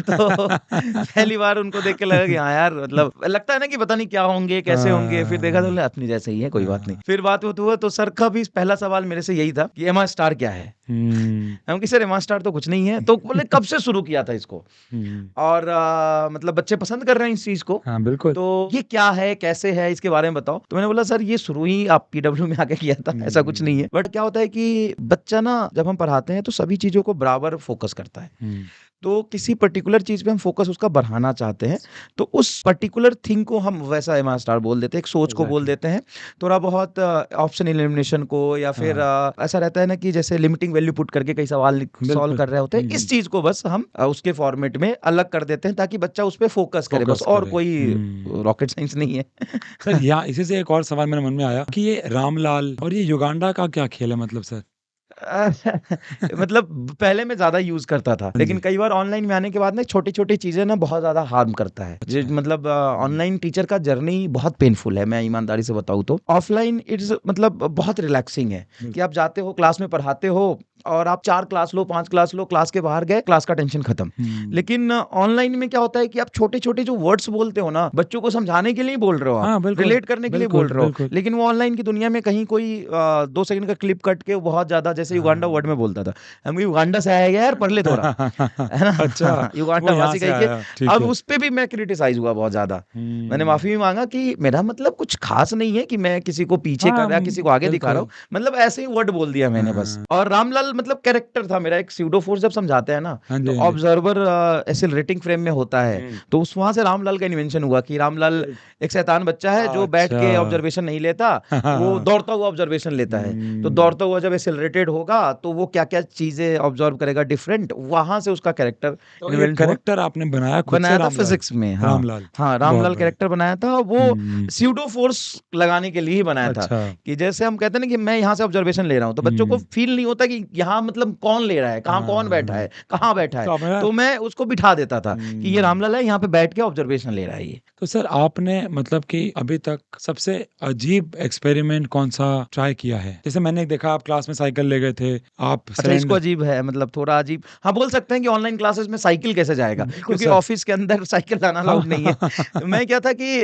तो पहली बार उनको देख के लगा कि हाँ यार, मतलब लगता है ना कि पता नहीं क्या होंगे, कैसे होंगे, फिर देखा तो बोले हाँ, अपने जैसे ही है, कोई बात नहीं। हाँ। फिर बात हुआ तो सर का भी पहला सवाल मेरे से यही था कि एमा स्टार क्या है? हुँ। हम कि सर एमा स्टार तो कुछ नहीं है। तो बोले कब से शुरू किया था इसको? हुँ। और मतलब बच्चे पसंद कर रहे हैं इस चीज़ को, हाँ, बिल्कुल। तो ये क्या है, कैसे है, इसके बारे में बताओ। तो मैंने बोला सर ये शुरू ही आप पीडब्ल्यू में आके किया था, ऐसा कुछ नहीं है। हुँ, बट क्या होता है कि बच्चा ना जब हम पढ़ाते हैं तो सभी चीज़ों को बराबर फ़ोकस करता है। हुँ। तो किसी पर्टिकुलर चीज़ पे हम फ़ोकस उसका बढ़ाना चाहते हैं, तो उस पर्टिकुलर थिंग को हम वैसा एमा स्टार बोल देते हैं, एक सोच को बोल एग्ज़ैक्टली। देते हैं। थोड़ा बहुत ऑप्शन एलिमिनेशन को, या फिर हाँ, ऐसा रहता है ना कि जैसे लिमिटिंग वैल्यू पुट करके कई सवाल सॉल्व बिल्कुल। कर रहे होते हैं। हुँ, इस हुँ। चीज़ को बस हम उसके फॉर्मेट में अलग कर देते हैं ताकि बच्चा उस पे फ़ोकस करे बस, फ़ोकस और करें। कोई हुँ। रॉकेट साइंस नहीं है। सर यहाँ इसी से एक और सवाल मेरे मन में आया कि ये रामलाल और ये युगांडा का क्या खेल है मतलब सर? अ, मतलब पहले मैं ज़्यादा यूज़ करता था, हाँ लेकिन जी। कई बार ऑनलाइन में आने के बाद ना छोटी-छोटी चीज़ें ना बहुत ज़्यादा हार्म करता है। जी, अच्छा। मतलब हुँ, ऑनलाइन टीचर का जर्नी बहुत पेनफुल है, मैं ईमानदारी से बताऊँ तो। ऑफलाइन इट्स मतलब बहुत रिलैक्सिंग है कि बिल्कुल। आप जाते हो, क्लास में पढ़ाते हो, और आप 4 क्लास लो, 5 क्लास लो, क्लास के बाहर गए, क्लास का टेंशन खत्म। हुँ। लेकिन ऑनलाइन में क्या होता है कि आप छोटे-छोटे जो वर्ड्स बोलते हो ना, बच्चों को समझाने के लिए ही बोल रहे हो आप, हाँ, बिल्कुल। रिलेट करने के लिए बोल बिल्कुल, रहे हो। बिल्कुल। लेकिन वो ऑनलाइन की दुनिया में कहीं कोई 2 सेकंड का क्लिप कट के बहुत ज़्यादा, जैसे युगांडा वर्ड हाँ। में बोलता था। हम युगांडा से आया क्या यार, पढ़ ले थोड़ा, है ना? अच्छा, वो युगांडा यहाँ भाषी से कह के, आया, ठीक अब है। उस पे भी मैं क्रिटिसाइज़ हुआ बहुत ज़्यादा। मैंने हुँ। माफ़ी भी माँगा कि मेरा मतलब कुछ ख़ास नहीं है कि मैं किसी को पीछे कर हाँ, रहा, किसी को आगे दिखा रहा हूँ। बिल्कुल। मतलब ऐसे ही वर्ड बोल दिया मैंने बस। हाँ। और रामलाल मतलब कैरेक्टर था मेरा, एक स्यूडो फोर्स जब समझाते हैं ना, हाँ तो जी, हाँ जी। ऑब्जर्वर एक्सेलरेटिंग फ्रेम में होता है। हुँ। तो उस वहाँ से रामलाल का इन्वेंशन हुआ कि रामलाल एक एक शैतान बच्चा है जो बैठ अच्छा। के ऑब्जर्वेशन नहीं लेता, हाँ, हाँ, वो हाँ। दौड़ता हुआ ऑब्जर्वेशन लेता है। तो हुँ। दौड़ता हुआ जब एक्सेलरेटेड होगा तो वो क्या-क्या चीज़ें ऑब्जर्व करेगा डिफरेंट, वहाँ से उसका कैरेक्टर तो ये इन्वेंट हुआ। कैरेक्टर आपने बनाया खुद से बनाया था रामलाल? फिज़िक्स में, हाँ। रामलाल, हाँ, बहुत रामलाल बढ़िया। कैरेक्टर बनाया था, वो हुँ, स्यूडो फ़ोर्स लगाने के लिए ही बनाया था, अच्छा। कि जैसे हम कहते हैं ना कि मैं यहाँ से ऑब्ज़र्वेशन ले रहा हूँ, तो बच्चों को हुँ, फ़ील नहीं होता कि यहाँ मतलब कौन ले रहा है, कहाँ कौन बैठा हाँ। है, कहाँ बैठा है। तो आपने तो मैं उसको बिठा देता था कि ये हुँ। रामलाल है, यहाँ पे बैठ के ऑब्ज़र्वेशन ले रहा है ये। तो सर आपने मतलब कि अभी तक सबसे अजीब एक्सपेरिमेंट कौन-सा ट्राई किया है? जैसे मैंने देखा आप क्लास में साइकिल ले गए थे, आप अच्छा, इसको सिलेंडर अजीब है, मतलब थोड़ा अजीब, हाँ, बोल सकते हैं कि ऑनलाइन क्लासेस में साइकिल कैसे जाएगा? बिल्कुल क्योंकि सर। ऑफ़िस के अंदर साइकिल लाना हाँ, अलाउड नहीं है। तो मैं क्या था कि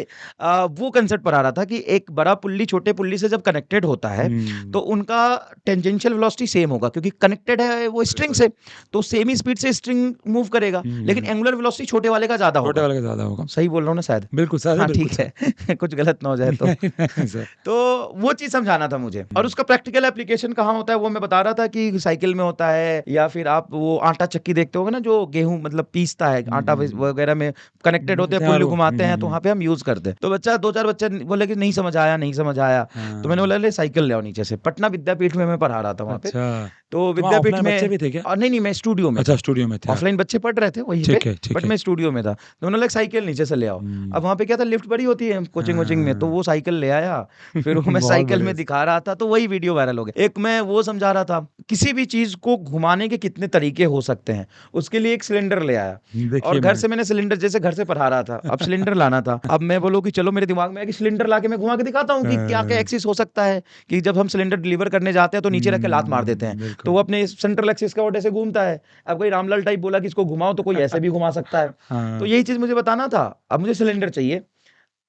वो कांसेप्ट पढ़ा रहा था कि एक बड़ा पुल्ली छोटे पुल्ली से जब कनेक्टेड होता है, तो हुँ, उनका टेंजेंशियल वेलोसिटी सेम होगा, क्योंकि कनेक्टेड है वो स्ट्रिंग बिल्कुल। से, तो सेम ही स्पीड से स्ट्रिंग मूव करेगा, लेकिन हुँ, एंगुलर वेलोसिटी छोटे वाले का ज़्यादा छोटे होगा। वाले का ज़्यादा होगा। सही बोल रहा हूँ ना शायद? बिल्कुल सर, अरे हाँ, बिल्कुल ठीक सर। है। कुछ गलत ना हो जाए तो। नहीं, नहीं सर। तो वो चीज़ समझाना था मुझे, और हुँ, उसका प्रैक्टिकल एप्लीकेशन कहाँ होता है वो मैं बता रहा था कि साइकिल में होता है, या फिर आप वो आटा चक्की देखते होंगे ना जो गेहूँ मतलब पीसता है, हुँ, आटा हुँ, हुँ। वगैरह में कनेक्टेड होते हैं, घुमाते हैं और पुल्ली वो हुँ, घुमाते हुँ, हैं, तो हुँ। वहाँ पे हम यूज़ करते हैं। तो बच्चा 2-4 बच्चे बोले कि नहीं समझ आया, नहीं समझ आया। तो मैंने हाँ, बोला ले साइकिल ले आओ नीचे से। पटना विद्यापीठ में मैं पढ़ा रहा था वहाँ पे। अच्छा। तो तो वहाँ विद्यापीठ ऑफ़लाइन में बच्चे भी थे क्या? नहीं, मैं स्टूडियो में अच्छा था। स्टूडियो में थे आप। ऑफ़लाइन बच्चे पढ़ रहे थे वहीं पे, ठीक बट है। मैं स्टूडियो में था। तो उन्होंने बोला साइकिल नीचे से ले आओ। हुँ, अब वहाँ पे क्या था, लिफ्ट बड़ी होती है कोचिंग-वोचिंग में, तो हाँ। वो साइकिल ले आया। फिर वो मैं बहुत साइकिल बढ़िया में सर। दिखा रहा था, तो वही वीडियो वायरल हो गया। एक मैं वो समझा रहा था, किसी भी चीज़ को घुमाने के कितने तरीके हो सकते हैं। उसके लिए एक सिलेंडर ले आया, और देखिए घर मैं से मैंने सिलेंडर, जैसे घर से पढ़ा रहा था, अब सिलेंडर लाना था। अब मैं बोलूँ कि चलो मेरे दिमाग में है कि सिलेंडर लाके मैं घुमा के दिखाता हूँ कि क्या-क्या अ, एक्सिस हो सकता है, कि जब हम सिलेंडर डिलीवर करने जाते हैं तो नीचे रख के लात मार देते हैं। तो बिल्कुल। वो अपने सेंट्रल एक्सिस का ओर ऐसे घूमता है। अब कोई रामलाल टाइप बोला कि इसको घुमाओ, तो कोई ऐसे भी घुमा सकता है। तो हाँ। यही चीज़ मुझे बताना था। अब मुझे सिलेंडर चाहिए।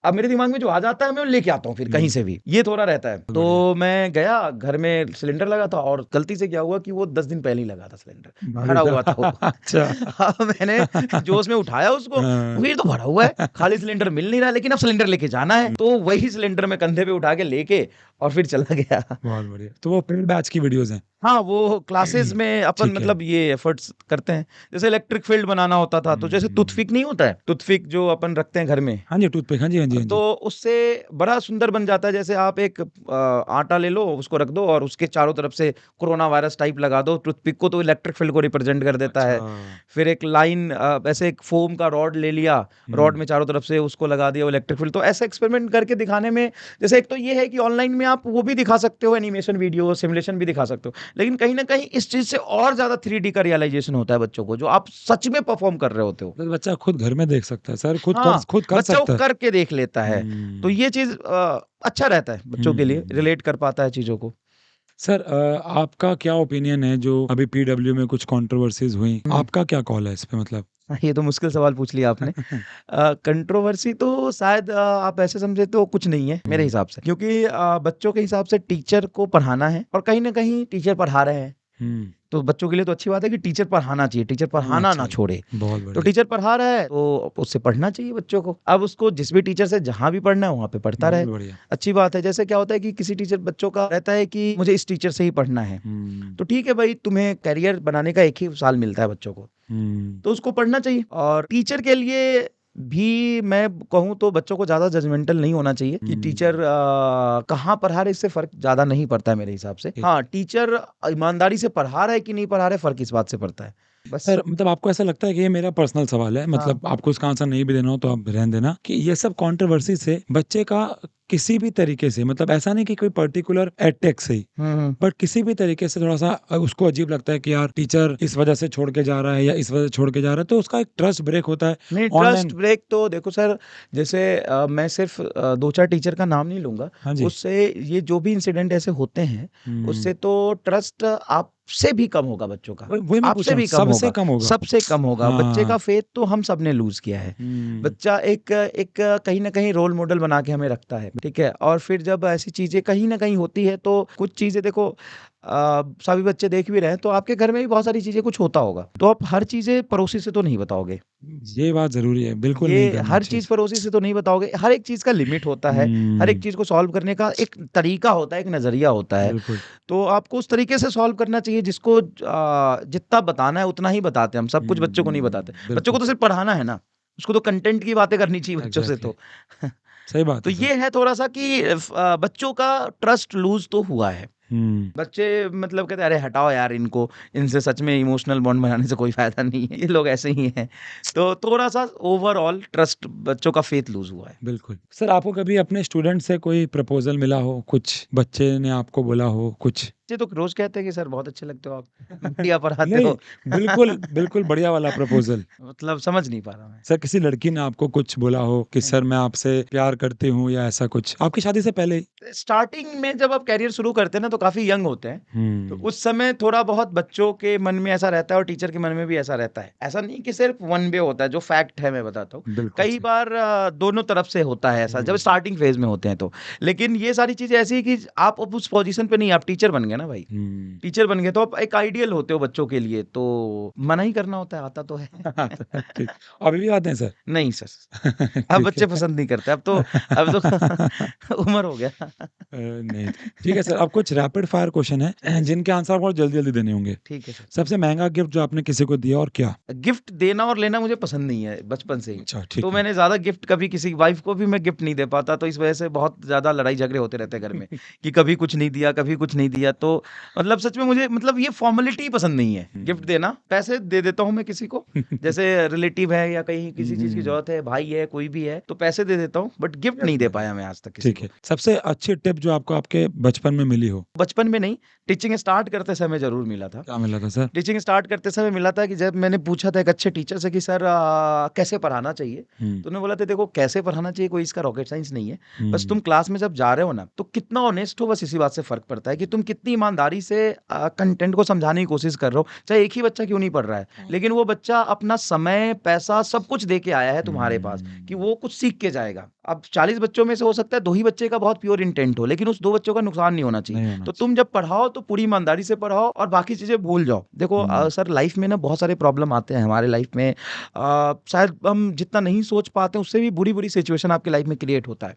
अब मेरे दिमाग में जो आ जाता है मैं वो लेके आता हूँ फिर कहीं हुँ, से भी, ये थोड़ा रहता है। बहुत बढ़िया। तो मैं गया, घर में सिलेंडर लगा था, और गलती से क्या हुआ कि वो 10 दिन पहले ही लगा था सिलेंडर, भाई भरा हुआ था वो। साहब अच्छा। अब मैंने जोश में उठाया उसको, हाँ। ये तो भरा हुआ है, खाली सिलेंडर मिल नहीं रहा है, लेकिन अब सिलेंडर लेके जाना है। तो वही सिलेंडर मैं कंधे पे उठा के लेके और फिर चला गया। बहुत बढ़िया। तो वो पेड बैच की वीडियोज़ हैं? हाँ, वो क्लासेस में अपन ठीक है। मतलब ये एफर्ट्स करते हैं। जैसे इलेक्ट्रिक फील्ड बनाना होता था, तो जैसे टूथपिक नहीं होता है, टूथपिक जो अपन रखते हैं घर में, हाँ जी, टूथपिक, हाँ जी, हाँ जी, हाँ तो जी। उससे बड़ा सुंदर बन जाता है। जैसे आप एक आटा ले लो, उसको रख दो और उसके चारों तरफ से कोरोना वायरस टाइप लगा दो। टूथपिक को तो इलेक्ट्रिक फील्ड को रिप्रेजेंट कर देता है। अच्छा। फिर एक लाइन ऐसे एक फोम का रॉड ले लिया, रॉड हुँ। में चारों तरफ से उसको लगा दिया, वो इलेक्ट्रिक फील्ड। तो ऐसा एक्सपेरिमेंट करके दिखाने में, जैसे एक तो ये है कि ऑनलाइन में आप वो भी दिखा सकते हो, एनिमेशन वीडियो, सिमुलेशन भी दिखा सकते हो। लेकिन कहीं न कहीं इस चीज़ से और ज़्यादा 3D का रियलाइज़ेशन होता है बच्चों को, जो आप सच में परफ़ॉर्म कर रहे होते हो। मतलब बच्चा खुद घर में देख सकता है सर, हाँ, खुद कर बच्चा वो सकता है। करके देख लेता है। तो हुँ। ये चीज़ अच्छा रहता है हुँ, बच्चों के हुँ, लिए, हुँ। रिलेट कर पाता है चीज़ों को। सर आपका क्या ओपिनियन है जो अभी पीडब्ल्यू में कुछ कंट्रोवर्सीज़ हुई, हुँ। आपका क्या कॉल है इस पे मतलब? ये तो मुश्किल सवाल पूछ लिया आपने। कंट्रोवर्सी तो शायद आप ऐसे समझे तो कुछ नहीं है मेरे हुँ, हिसाब से। क्योंकि बच्चों के हिसाब से टीचर को पढ़ाना है और कहीं न कहीं टीचर पढ़ा रहे हैं। हुँ। तो बच्चों के लिए तो अच्छी बात है कि टीचर पढ़ाना चाहिए, टीचर हाँ, पढ़ाना अच्छा ना है। छोड़े। बहुत तो बढ़िया, टीचर पढ़ा रहा है तो उससे पढ़ना चाहिए बच्चों को। अब उसको जिस भी टीचर से जहाँ भी पढ़ना है वहाँ पे पढ़ता रहे। बहुत बढ़िया। अच्छी बात है। जैसे क्या होता है कि किसी टीचर बच्चों का रहता है कि मुझे इस टीचर से ही पढ़ना है। हुँ, तो ठीक है भाई, तुम्हें करियर बनाने का 1 ही साल मिलता है बच्चों को, हुँ, तो उसको पढ़ना चाहिए। और टीचर के लिए भी मैं कहूँ तो बच्चों को ज़्यादा जजमेंटल नहीं होना चाहिए कि टीचर हुँ। कहाँ पढ़ा रहे, इससे फ़र्क ज़्यादा नहीं पड़ता है मेरे हिसाब से। ठीक। हाँ, टीचर ईमानदारी से पढ़ा रहा है कि नहीं पढ़ा रहा है, फ़र्क इस बात से पड़ता है। बस। सर मतलब आपको ऐसा लगता है कि ये मेरा पर्सनल सवाल है, हाँ। मतलब आपको इसका आंसर नहीं भी देना हो तो आप रहने देना, कि ये सब कंट्रोवर्सी से बच्चे का किसी भी तरीके से, मतलब ऐसा नहीं कि कोई पर्टिकुलर एडटेक से ही, हुँ, हुँ। बट किसी भी तरीके से थोड़ा-सा उसको अजीब लगता है कि यार टीचर इस वजह से छोड़ के जा रहा है या इस वजह से छोड़ के जा रहा है, तो उसका एक ट्रस्ट ब्रेक होता है नहीं, ट्रस्ट ऑनलाइन। ब्रेक तो देखो सर, जैसे मैं सिर्फ़ 2-4 टीचर का नाम नहीं लूँगा। हाँ जी। उससे ये जो भी इंसिडेंट ऐसे होते हैं, हुँ। उससे तो ट्रस्ट आपसे भी कम होगा बच्चों का। वही मैं पूछ आपसे रहा हूँ, भी कम सबसे होगा, कम होगा। सबसे कम होगा। बच्चे हाँ। का फ़ेथ तो हम सबने लूज़ किया है। हुँ। बच्चा एक एक कहीं न कहीं रोल मॉडल बना के हमें रखता है, ठीक है? और फिर जब ऐसी चीज़ें कहीं न कहीं होती है, तो कुछ चीज़ें देखो सभी बच्चे देख भी रहे हैं, तो आपके घर में भी बहुत सारी चीज़ें कुछ होता होगा। तो आप हर चीज़ें पड़ोसी से तो नहीं बताओगे। ये बात ज़रूरी है, बिल्कुल नहीं ये करना हर चाहिए। चीज़ पड़ोसी से तो नहीं बताओगे। हर एक चीज़ का लिमिट होता है, हर एक हुँ, चीज़ को सॉल्व करने का एक तरीका होता है, एक नज़रिया होता है। बिल्कुल। तो आपको उस तरीके से सॉल्व करना चाहिए जिसको जितना बताना है उतना ही बताते हैं हम, सब कुछ हुँ, बच्चों को नहीं बताते। हुँ, बच्चों को बिल्कुल। तो सिर्फ़ पढ़ाना है ना, उसको तो कंटेंट की बातें करनी चाहिए बच्चों से एग्ज़ैक्टली, तो। सही बात तो है सर। ये है थोड़ा-सा कि बच्चों का ट्रस्ट लूज़ तो हुआ है। हुँ, बच्चे मतलब कहते हैं अरे हटाओ यार इनको, इनसे सच में इमोशनल बॉन्ड बनाने से कोई फ़ायदा नहीं है, ये लोग ऐसे ही हैं। तो थोड़ा-सा ओवरऑल ट्रस्ट बच्चों का फ़ेथ लूज़ हुआ है। बिल्कुल। सर आपको कभी अपने स्टूडेंट से कोई प्रपोज़ल मिला हो, कुछ बच्चे ने आपको बोला हो कुछ? बच्चे तो रोज़ कहते हैं कि सर बहुत अच्छे लगते हो आप, बढ़िया पढ़ाते नहीं, हो। बिल्कुल, बिल्कुल बढ़िया वाला प्रपोज़ल। मतलब समझ नहीं पा रहा मैं। सर किसी लड़की ने आपको कुछ बोला हो कि नहीं, सर मैं आपसे प्यार करती हूँ या ऐसा कुछ? आपकी शादी से पहले ही? स्टार्टिंग में जब आप करियर शुरू करते हैं ना, तो काफ़ी यंग होते हैं। तो हुँ, उस समय थोड़ा बहुत बच्चों के मन में ऐसा रहता है और टीचर के मन में भी ऐसा रहता है। ऐसा नहीं कि सिर्फ वन वे होता है, जो फैक्ट है मैं बताता हूँ। बिल्कुल कई सही। बार दोनों तरफ से होता है ऐसा, जब हुँ, स्टार्टिंग फेज़ में होते हैं तो। लेकिन ये सारी चीज़ें ऐसी है कि आप अब उस पोज़ीशन पे नहीं, आप टीचर बन गए ना भाई। हुँ। टीचर बन गए तो आप एक आइडियल होते हो बच्चों के लिए, तो मना ही करना होता है, आता तो है। ठीक। अभी भी आते हैं सर? नहीं सर, अब ठीक बच्चे है। पसंद नहीं करते, अब तो उम्र हो गया। नहीं, ठीक है सर, अब कुछ रैपिड फायर क्वेश्चन ठीक है है सर, जिनके आंसर आपको जल्दी-जल्दी देने होंगे। ठीक है सर। सबसे महँगा गिफ्ट जो आपने किसी को दिया और क्या? गिफ्ट देना और लेना मुझे पसंद नहीं है बचपन से ही। अच्छा, तो ठीक है। मैंने ज़्यादा गिफ्ट कभी किसी वाइफ़ को भी मैं गिफ्ट नहीं दे पाता, तो इस वज़ह से बहुत ज़्यादा लड़ाई झगड़े होते रहते हैं घर में, कि कभी कुछ नहीं दिया, कभी कुछ नहीं दिया। तो मतलब सच में मुझे मतलब ये फ़ॉर्मेलिटी पसंद नहीं है, गिफ्ट हुँ। देना। पैसे दे देता हूँ मैं किसी को, जैसे रिलेटिव है या कहीं हुँ, किसी हुँ, चीज़ की हुँ। ज़रूरत है, भाई है, कोई भी है, तो पैसे दे देता हूँ, बट गिफ्ट नहीं दे पाया मैं आज तक किसी ठीक को। है। सबसे अच्छी टिप जो आपको आपके बचपन में मिली हो, बचपन में नहीं, टीचिंग स्टार्ट करते समय ज़रूर मिला था। क्या मिला था सर? टीचिंग स्टार्ट करते समय मिला था कि जब मैंने पूछा था एक अच्छे टीचर से कि सर कैसे पढ़ाना चाहिए? हुँ, तो उन्होंने बोला था देखो कैसे पढ़ाना चाहिए कोई इसका रॉकेट साइंस नहीं है। बस हुँ, तुम क्लास में जब जा रहे हो ना, तो कितना ऑनेस्ट हो बस इसी बात से फ़र्क पड़ता है कि तुम कितनी ईमानदारी से कंटेंट को समझाने की कोशिश कर रहे हो। चाहे एक ही बच्चा क्यों नहीं पढ़ रहा है, लेकिन वो बच्चा अपना समय, पैसा सब कुछ दे के आया है तुम्हारे पास कि हुँ। वो कुछ सीख के जाएगा। अब 40 बच्चों में से हो सकता है 2 ही बच्चे का बहुत प्योर इंटेंट हो, लेकिन उस 2 बच्चों का नुकसान नहीं होना चाहिए। नहीं होना तो चाहिए। तुम जब पढ़ाओ तो पूरी ईमानदारी से पढ़ाओ और बाकी चीज़ें भूल जाओ। देखो हुँ, सर लाइफ में ना बहुत सारे प्रॉब्लम आते हैं हमारे लाइफ में। शायद हम जितना नहीं सोच पाते हैं उससे भी बुरी-बुरी सिचुएशन आपकी लाइफ में क्रिएट होता है।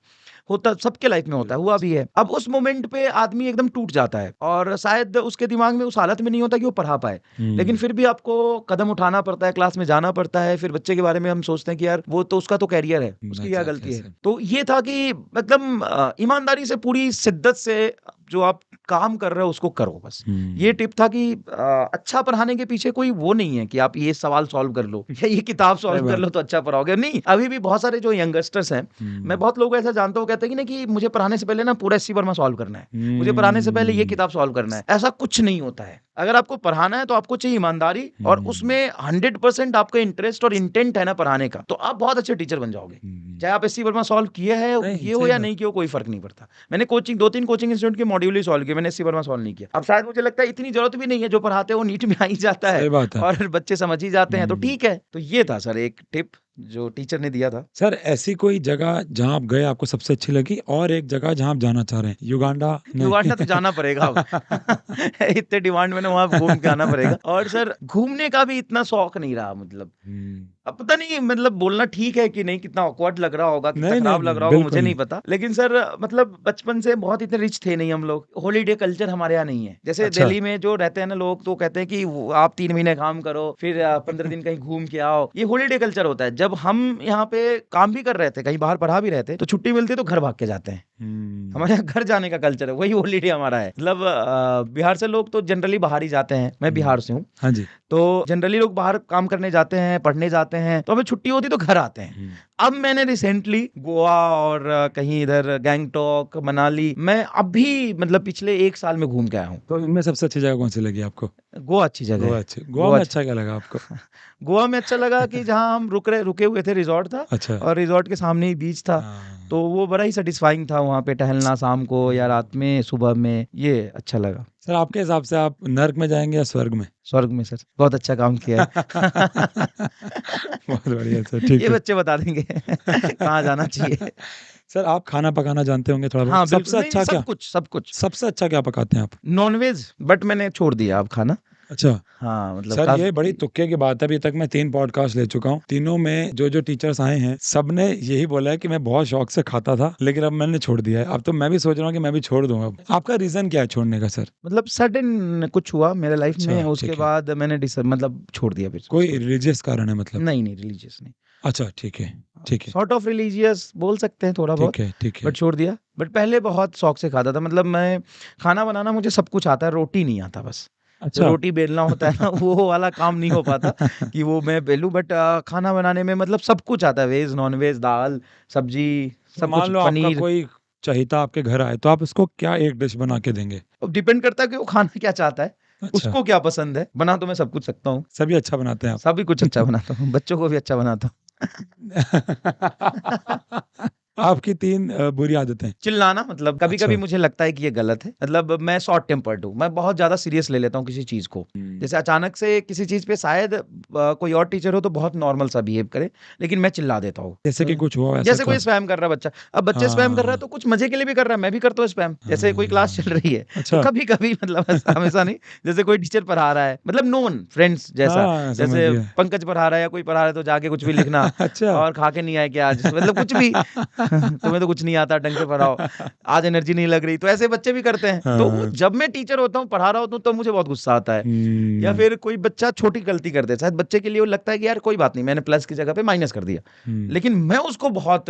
होता, सबके लाइफ में होता है, हुआ भी है। अब उस मोमेंट पे आदमी एकदम टूट जाता है और शायद उसके दिमाग में उस हालत में नहीं होता कि वो पढ़ा पाए, लेकिन फिर भी आपको कदम उठाना पड़ता है, क्लास में जाना पड़ता है। फिर बच्चे के बारे में हम सोचते हैं कि यार वो तो, उसका तो कैरियर है, उसकी क्या गलती है। तो ये था कि मतलब ईमानदारी से, पूरी शिद्दत से जो आप काम कर रहे हो उसको करो बस। ये टिप था कि अच्छा पढ़ाने के पीछे कोई वो नहीं है कि आप ये सवाल सॉल्व कर लो या ये किताब सॉल्व कर लो तो अच्छा पढ़ाओगे, नहीं। अभी भी बहुत सारे जो यंगस्टर्स हैं, मैं बहुत लोग ऐसा जानता हूँ, कहते हैं कि ना कि मुझे पढ़ाने से पहले ना पूरा एससी वर्मा सॉल्व करना है, मुझे पढ़ाने से पहले ये किताब सॉल्व करना है। ऐसा कुछ नहीं होता है। अगर आपको पढ़ाना है तो आपको चाहिए ईमानदारी, और उसमें 100% आपका इंटरेस्ट और इंटेंट है ना पढ़ाने का, तो आप बहुत अच्छे टीचर बन जाओगे। चाहे आप एससी वर्मा सॉल्व किए है ये हो या नहीं किए हो, कोई फर्क नहीं पड़ता। मैंने 2-3 कोचिंग इंस्टीट्यूट के मॉड्यूल ही सॉल्व किए, मैंने एससी वर्मा सॉल्व नहीं किया। अब शायद मुझे लगता है इतनी जरूरत भी नहीं है, जो पढ़ाते हैं वो नीट में आ ही जाता है और बच्चे समझ ही जाते हैं, तो ठीक है। तो ये था सर एक टिप जो टीचर ने दिया था। सर ऐसी कोई जगह जहां आप गए आपको सबसे अच्छी लगी, और एक जगह जहां आप जाना चाह रहे हैं? युगांडा? युगांडा तो जाना पड़ेगा अब इतने डिमांड में ना, वहां घूम के आना पड़ेगा। और सर घूमने का भी इतना शौक नहीं रहा, मतलब अब पता नहीं, मतलब बोलना ठीक है कि नहीं, कितना ऑकवर्ड लग रहा होगा, कितना खराब लग रहा होगा, मुझे नहीं पता। लेकिन सर मतलब बचपन से बहुत इतने रिच थे नहीं हम लोग, हॉलीडे कल्चर हमारे यहाँ नहीं है। जैसे दिल्ली में जो रहते हैं ना लोग, तो कहते हैं कि आप 3 महीने काम करो, फिर 15 दिन कहीं घूम के आओ, ये हॉलीडे कल्चर होता है। जब हम यहाँ पे काम भी कर रहे थे, कहीं बाहर पढ़ा भी रहे थे, तो छुट्टी मिलती तो घर भाग के जाते हैं। हमारे यहाँ घर जाने का कल्चर है, वही हॉलीडे हमारा है। मतलब बिहार से लोग तो जनरली बाहर ही जाते हैं, मैं बिहार से हूँ। हाँ जी। तो जनरली लोग बाहर काम करने जाते हैं, पढ़ने जाते हैं, तो हमें छुट्टी होती तो घर आते हैं। अब मैंने रिसेंटली गोवा और कहीं इधर गैंगटॉक, मनाली, मैं अभी मतलब पिछले 1 साल में घूम के आया हूँ। तो इनमें सबसे अच्छी जगह कौन सी लगी आपको? गोवा अच्छी जगह है। गोवा में अच्छा क्या लगा आपको? गोवा में अच्छा लगा कि जहाँ हम रुके हुए थे, रिजॉर्ट था। अच्छा। और रिजॉर्ट के सामने ही बीच था, तो वो बड़ा ही सेटिस्फाइंग था वहाँ पे टहलना, शाम को या रात में, सुबह में, ये अच्छा लगा। सर आपके हिसाब से आप नर्क में जाएंगे या स्वर्ग में? स्वर्ग में सर, बहुत अच्छा काम किया है बहुत बढ़िया सर, ठीक है। ये बच्चे बता देंगे कहाँ जाना चाहिए। सर आप खाना पकाना जानते होंगे थोड़ा बहुत? हाँ, सबसे अच्छा क्या? सब कुछ। सबसे अच्छा क्या पकाते हैं आप? नॉनवेज, बट मैंने छोड़ दिया अब खाना। अच्छा। हाँ, मतलब सर ये बड़ी तुक्के की बात है, अभी तक मैं 3 पॉडकास्ट ले चुका हूँ, तीनों में जो टीचर्स आए हैं सबने यही बोला है कि मैं बहुत शौक से खाता था, लेकिन अब मैंने छोड़ दिया है। अब तो मैं भी सोच रहा हूँ कि मैं भी छोड़ दूंगा। अब आपका रीजन क्या है छोड़ने का सर? मतलब सडन कुछ हुआ मेरे लाइफ में, उसके बाद मैंने मतलब छोड़ दिया फिर। कोई रिलीजियस कारण है मतलब? नहीं, रिलीजियस नहीं। अच्छा, ठीक है, ठीक है। सॉर्ट ऑफ रिलीजियस बोल सकते हैं, थोड़ा बहुत, ठीक है। बट छोड़ दिया। बट पहले बहुत शौक से खाता था, मतलब मैं खाना बनाना मुझे सब कुछ आता है, रोटी नहीं आता बस। अच्छा। तो रोटी बेलना होता है ना, वो वाला काम नहीं हो पाता कि वो मैं बेलूं, बट खाना बनाने में मतलब सब कुछ आता है, वेज नॉन वेज, दाल सब्जी सब कुछ, मान लो आपका पनीर। कोई चहिता आपके घर आए तो आप उसको क्या एक डिश बना के देंगे? अब डिपेंड करता है कि वो खाना क्या चाहता है। अच्छा। उसको क्या पसंद है। बना तो मैं सब कुछ सकता हूँ, सभी अच्छा बनाते हैं आप? सभी कुछ अच्छा बनाता हूँ, बच्चों को भी अच्छा बनाता हूँ। आपकी 3 बुरी आदतें? चिल्लाना, मतलब कभी कभी अच्छा। मुझे लगता है कि ये गलत है। मतलब मैं शॉर्ट टेम्पर्ड हूँ, मैं बहुत ज्यादा सीरियस ले लेता हूँ किसी चीज को। जैसे अचानक से किसी चीज पे शायद कोई और टीचर हो तो बहुत नॉर्मल सा बिहेव करे, लेकिन मैं चिल्ला देता हूँ। जैसे कि कुछ हुआ ऐसा? जैसे कोई स्पैम कर रहा है बच्चा, अब बच्चे स्पैम कर रहा है तो कुछ मजे के लिए भी कर रहा है, मैं भी करता हूँ स्पैम। जैसे कोई क्लास चल रही है तो कभी कभी, मतलब हमेशा नहीं, जैसे कोई टीचर पढ़ा रहा है, मतलब नोन फ्रेंड्स जैसा, जैसे पंकज पढ़ा रहा है या कोई पढ़ा रहा है, तो जाके कुछ भी लिखना। अच्छा। और खा के नहीं आए क्या आज, मतलब कुछ भी तुम्हें तो कुछ नहीं आता, ढंग से पढ़ाओ, आज एनर्जी नहीं लग रही, तो ऐसे बच्चे भी करते हैं। तो जब मैं टीचर होता हूँ, पढ़ा रहा होता हूँ, तो मुझे बहुत गुस्सा आता है। या फिर कोई बच्चा छोटी गलती कर दे, शायद बच्चे के लिए वो लगता है कि यार कोई बात नहीं, मैंने प्लस की जगह पे माइनस कर दिया, लेकिन मैं उसको बहुत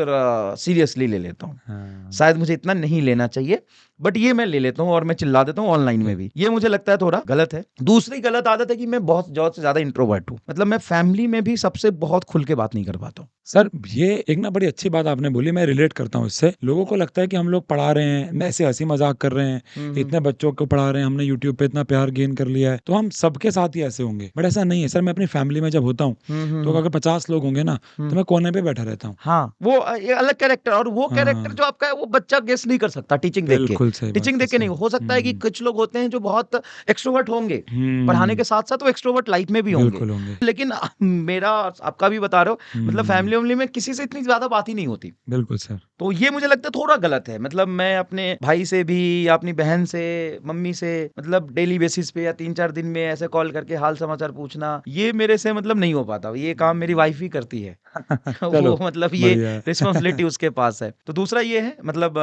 सीरियसली ले लेता हूँ। शायद मुझे इतना नहीं लेना चाहिए, बट ये मैं ले लेता हूँ और मैं चिल्ला देता हूँ ऑनलाइन में भी। ये मुझे लगता है थोड़ा गलत है। दूसरी गलत आदत है कि मैं बहुत से ज्यादा इंट्रोवर्ट हूँ, मतलब मैं फैमिली में भी सबसे बहुत खुल के बात नहीं कर पाता हूँ। सर ये एक ना बड़ी अच्छी बात आपने बोली, मैं रिलेट करता हूँ इससे। लोगों को लगता है कि हम लोग पढ़ा रहे हैं, ऐसे हंसी मजाक कर रहे हैं, इतने बच्चों को पढ़ा रहे हैं, हमने यूट्यूब पे इतना प्यार गेन कर लिया है, तो हम सबके साथ ही ऐसे होंगे, बट ऐसा नहीं है सर। मैं अपनी फैमिली में जब होता हूँ तो अगर 50 लोग होंगे ना तो मैं कोने पे बैठा रहता हूँ। हाँ, वो अलग कैरेक्टर, और वो कैरेक्टर जो आपका है वो बच्चा गेस नहीं कर सकता टीचिंग देख के। टीचिंग देख के नहीं, हो सकता है कि कुछ लोग होते हैं जो बहुत एक्सट्रोवर्ट होंगे, पढ़ाने के साथ साथ वो एक्सट्रोवर्ट लाइफ में भी होंगे। लेकिन मेरा, आपका भी बता रहे हो, मतलब फैमिली फैमिली में किसी से इतनी ज्यादा बात ही नहीं होती। बिल्कुल सर। तो ये मुझे लगता है थोड़ा गलत है। मतलब मैं अपने भाई से भी या अपनी बहन से, मम्मी से, मतलब डेली बेसिस पे या 3-4 दिन में ऐसे कॉल करके हाल समाचार पूछना, ये मेरे से मतलब नहीं हो पाता। ये काम मेरी वाइफ ही करती है। चलो वो मतलब ये बढ़िया है। रिस्पॉन्सिबिलिटी उसके पास है। तो दूसरा ये है, मतलब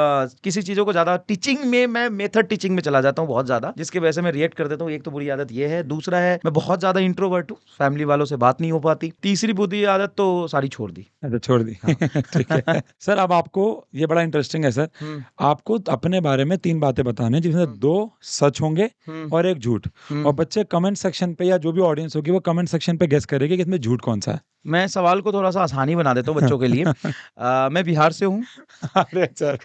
किसी चीजों को ज्यादा टीचिंग में, मैं मेथड टीचिंग में चला जाता हूँ बहुत ज्यादा, जिसकी वजह से मैं रिएक्ट कर देता हूँ। एक तो बुरी आदत ये है। दूसरा है मैं बहुत ज्यादा इंट्रोवर्ट हूँ, फैमिली वालों से बात नहीं हो पाती। तीसरी बुरी आदत तो सारी छोड़ दी। अच्छा छोड़ दी। हाँ। ठीक है सर। अब आपको ये बड़ा इंटरेस्टिंग है सर। हम्म आपको अपने बारे में 3 बातें बताने हैं, जिसमें हम्म 2 सच होंगे हम्म और 1 झूठ। और हम्म। बच्चे कमेंट सेक्शन पे या जो भी ऑडियंस होगी वो कमेंट सेक्शन पे गेस करेगी कि इसमें झूठ कौन सा मैं सवाल को थोड़ा सा आसान ही बना देता हूँ है। बच्चों के लिए। मैं बिहार से हूँ। अरे सर।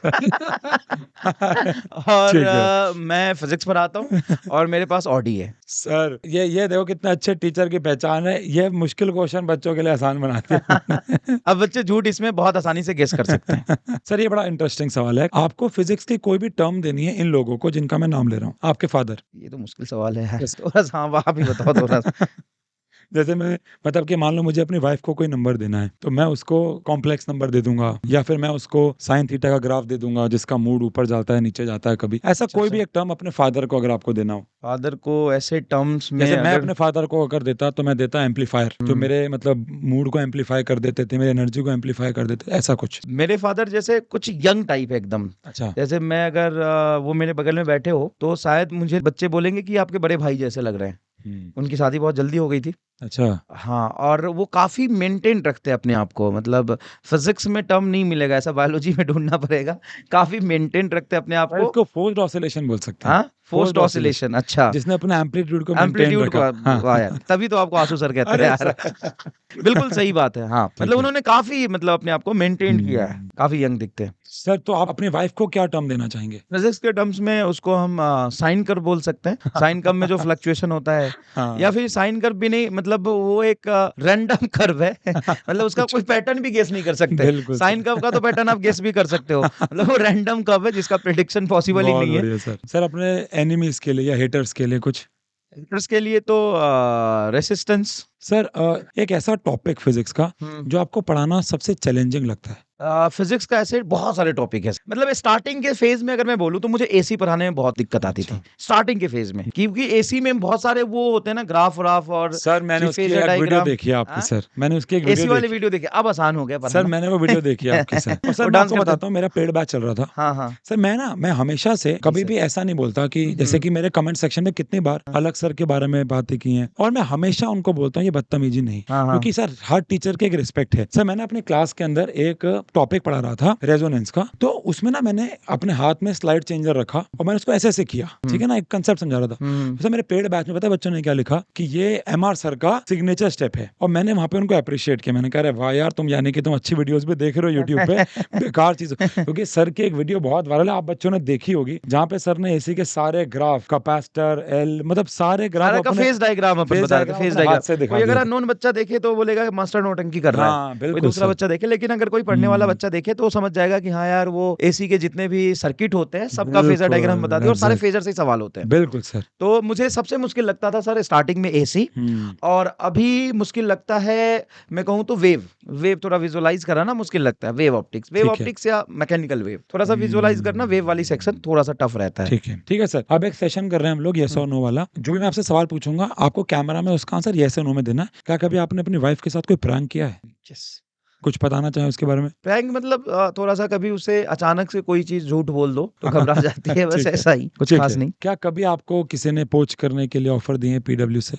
और ठीक है मैं फिजिक्स पढ़ाता हूँ और मेरे पास ऑडी है। सर। ये देखो कितने अच्छे टीचर की पहचान है। ये मुश्किल क्वेश्चन बच्चों के लिए आसान बना दिया आपने। अब बच्चे झूठ इसमें बहुत आसानी से गेस कर सकते हैं। सर ये बड़ा इंटरेस्टिंग सवाल है। आपको फिजिक्स की कोई भी टर्म देनी है इन लोगों को जिनका मैं नाम ले रहा हूँ, आपके फादर। ये तो मुश्किल सवाल है यार। यस। थोड़ा सा हाँ, आप ही बताओ थोड़ा सा। जैसे मैं मतलब कि मान लो मुझे अपनी वाइफ को कोई नंबर देना है, तो मैं उसको कॉम्प्लेक्स नंबर दे दूंगा, या फिर मैं उसको साइन थीटा का ग्राफ दे दूंगा जिसका मूड ऊपर जाता है नीचे जाता है कभी। ऐसा अच्छा कोई अच्छा। भी एक टर्म अपने फादर को अगर आपको देना हो। फादर को ऐसे टर्म्स में जैसे मैं अगर अपने फादर को अगर देता तो मैं देता एम्पलीफायर, जो हम्म, मेरे मतलब मूड को एम्पलीफाई कर देते थे, मेरी एनर्जी को एम्पलीफाई कर देते थे, ऐसा कुछ। मेरे फादर जैसे कुछ यंग टाइप है एकदम। अच्छा। जैसे मैं अगर वो मेरे बगल में बैठे हो तो शायद मुझे बच्चे बोलेंगे कि आपके बड़े भाई जैसे लग रहे हैं। हम्म। उनकी शादी बहुत जल्दी हो गई थी। अच्छा। हाँ, और वो काफी मेंटेन रखते हैं अपने आप को। मतलब फिजिक्स में टर्म नहीं मिलेगा, ऐसा बायोलॉजी में ढूंढना पड़ेगा। काफी मेंटेन रखते हैं अपने आप और को। इसको फोर्स्ड ऑसिलेशन बोल सकते हैं। हाँ, फोर्स्ड फोर्स्ड ऑसिलेशन, ऑसिलेशन। अच्छा, जिसने अपने एम्पलीट्यूड को मेंटेन एम्पलीट्यूड को। रखा। हाँ। वाह यार, तभी तो आपको आंसू सर कहते हैं अरे यार। सर। बिल्कुल सही बात है। हाँ, मतलब ठीक है। उन्होंने काफी मतलब अपने आप को मेंटेन किया है। हम्म। काफी यंग दिखते हैं। सर तो आप अपनी वाइफ को क्या टर्म देना चाहेंगे? फिजिक्स के टर्म्स में उसको हम साइन कर्व बोल सकते हैं। साइन कर्व में जो फ्लक्चुएशन होता है, या हाँ। फिर साइन कर्व भी नहीं, मतलब वो एक रैंडम कर्व है। मतलब उसका कुछ कोई पैटर्न भी गेस नहीं कर सकते। बिल्कुल साइन सर। कर्व का तो पैटर्न आप गेस भी कर सकते हो। मतलब वो रैंडम कर्व है जिसका प्रिडिक्शन पॉसिबल ही बहुत नहीं है। बढ़िया सर। सर अपने एनिमीज के लिए या हेटर्स के लिए कुछ? एक्टर्स के लिए तो रेसिस्टेंस। सर एक ऐसा टॉपिक फिजिक्स का जो आपको पढ़ाना सबसे चैलेंजिंग लगता है। फिजिक्स का ऐसे बहुत सारे टॉपिक है। मतलब स्टार्टिंग के फेज में अगर मैं बोलूं तो मुझे एसी पढ़ाने में बहुत दिक्कत आती थी अच्छा। स्टार्टिंग के फेज में, क्योंकि एसी में बहुत सारे वो होते हैं ना, ग्राफ व्राफ और सर मैंने उसकी फेजर एक वीडियो डायग्राम। देखी है आपकी सर। मैंने उसकी एक वीडियो एसी वाली देखी। वीडियो देखिए, अब आसान हो गया सर पढ़ाना। मैंने वो वीडियो देखी है आपकी सर। और वो सर मैं डांस आपको करते। बताता हूँ, मेरा पेड बैच चल रहा था। हाँ हाँ। सर मैं हमेशा से जी कभी सर। भी ऐसा नहीं बोलता कि जैसे कि मेरे कमेंट सेक्शन में कितनी बार हाँ अलग सर के बारे में बातें की हैं, और मैं हमेशा उनको बोलता हूँ ये बदतमीजी नहीं, हाँ हाँ। क्योंकि सर हर टीचर के एक रिस्पेक्ट है। सर मैंने अपनी क्लास के अंदर एक टॉपिक पढ़ा रहा था रेजोनेंस का, तो उसमें ना मैंने अपने हाथ में स्लाइड चेंजर रखा और मैंने उसको ऐसे किया, ठीक है ना, एक कंसेप्ट समझा रहा था। सर मेरे पेड बैच में पता है बच्चों ने क्या लिखा कि ये एमआर सर का सिग्नेचर स्टेप है, और मैंने वहां पे उनको अप्रिशिएट किया। मैंने कहा वाह यार, तुम यानी कि तुम अच्छी वीडियोस भी देख रहे हो यूट्यूब पे, बेकार चीज। क्योंकि सर की एक वीडियो बहुत वायरल है, आप बच्चों ने देखी होगी, जहाँ पे सर ने एसी के सारे ग्राफ, कैपेसिटर, एल, मतलब सारे ग्राफ सारा का अपने फेज डायग्राम अपन फेज बता रहे थे, डायग्राम फेज अपने हाथ डायग्राम। से दिखा कोई अगर दिए थे। अननोन बच्चा देखे तो बोलेगा मास्टर नौटंकी कर रहा है। हाँ कोई बिल्कुल दूसरा सर। बच्चा देखे, लेकिन अगर कोई पढ़ने वाला बच्चा देखे तो वो समझ जाएगा कि हाँ यार, वो एसी के जितने भी सर्किट होते हैं सबका फेजर डायग्राम बता बिल्कुल दिया, और सारे एग्जैक्ट। फेजर से ही सवाल होते हैं। बिल्कुल सर। तो मुझे सबसे मुश्किल लगता था सर स्टार्टिंग में एसी, हम्म। और अभी मुश्किल लगता है, मैं कहूँ तो वेव। वेव थोड़ा विजुअलाइज कराना मुश्किल लगता है। वेव ठीक है। ऑप्टिक्स या मैकेनिकल वेव थोड़ा सा विजुअलाइज करना, वेव वाली सेक्शन थोड़ा सा टफ रहता है। ठीक है सर। अब एक सेशन कर रहे हैं हम लोग यस और नो वाला। जो भी मैं आपसे सवाल पूछूंगा आपको कैमरा में उसका आंसर यस और नो में देना है। क्या कभी आपने अपनी वाइफ के साथ कोई प्रैंक किया है? Yes. कुछ बताना चाहें उसके बारे में? प्रैंक मतलब थोड़ा सा कभी उसे अचानक से कोई चीज झूठ बोल दो तो घबरा जाती है, बस ठीक है। ऐसा ही, कुछ ठीक खास है। नहीं। क्या कभी आपको किसी ने पोच करने के लिए ऑफर दिए पीडब्ल्यू से?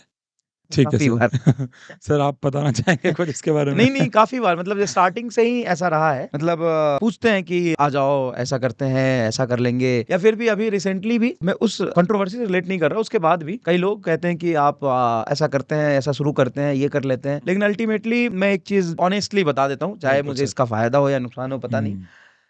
ठीक है काफी बार। सर। सर आप बताना चाहेंगे कुछ इसके बारे में? नहीं नहीं, काफी बार, मतलब स्टार्टिंग से ही ऐसा रहा है। मतलब पूछते हैं कि आ जाओ, ऐसा करते हैं, ऐसा कर लेंगे। या फिर भी अभी रिसेंटली भी, मैं उस कंट्रोवर्सी से रिलेट नहीं कर रहा, उसके बाद भी कई लोग कहते हैं कि आप ऐसा करते हैं, ऐसा शुरू करते हैं, ये कर लेते हैं। लेकिन अल्टीमेटली मैं एक चीज ऑनेस्टली बता देता हूँ, चाहे बिल्कुल मुझे सर। इसका फायदा हो या नुकसान हो, पता नहीं।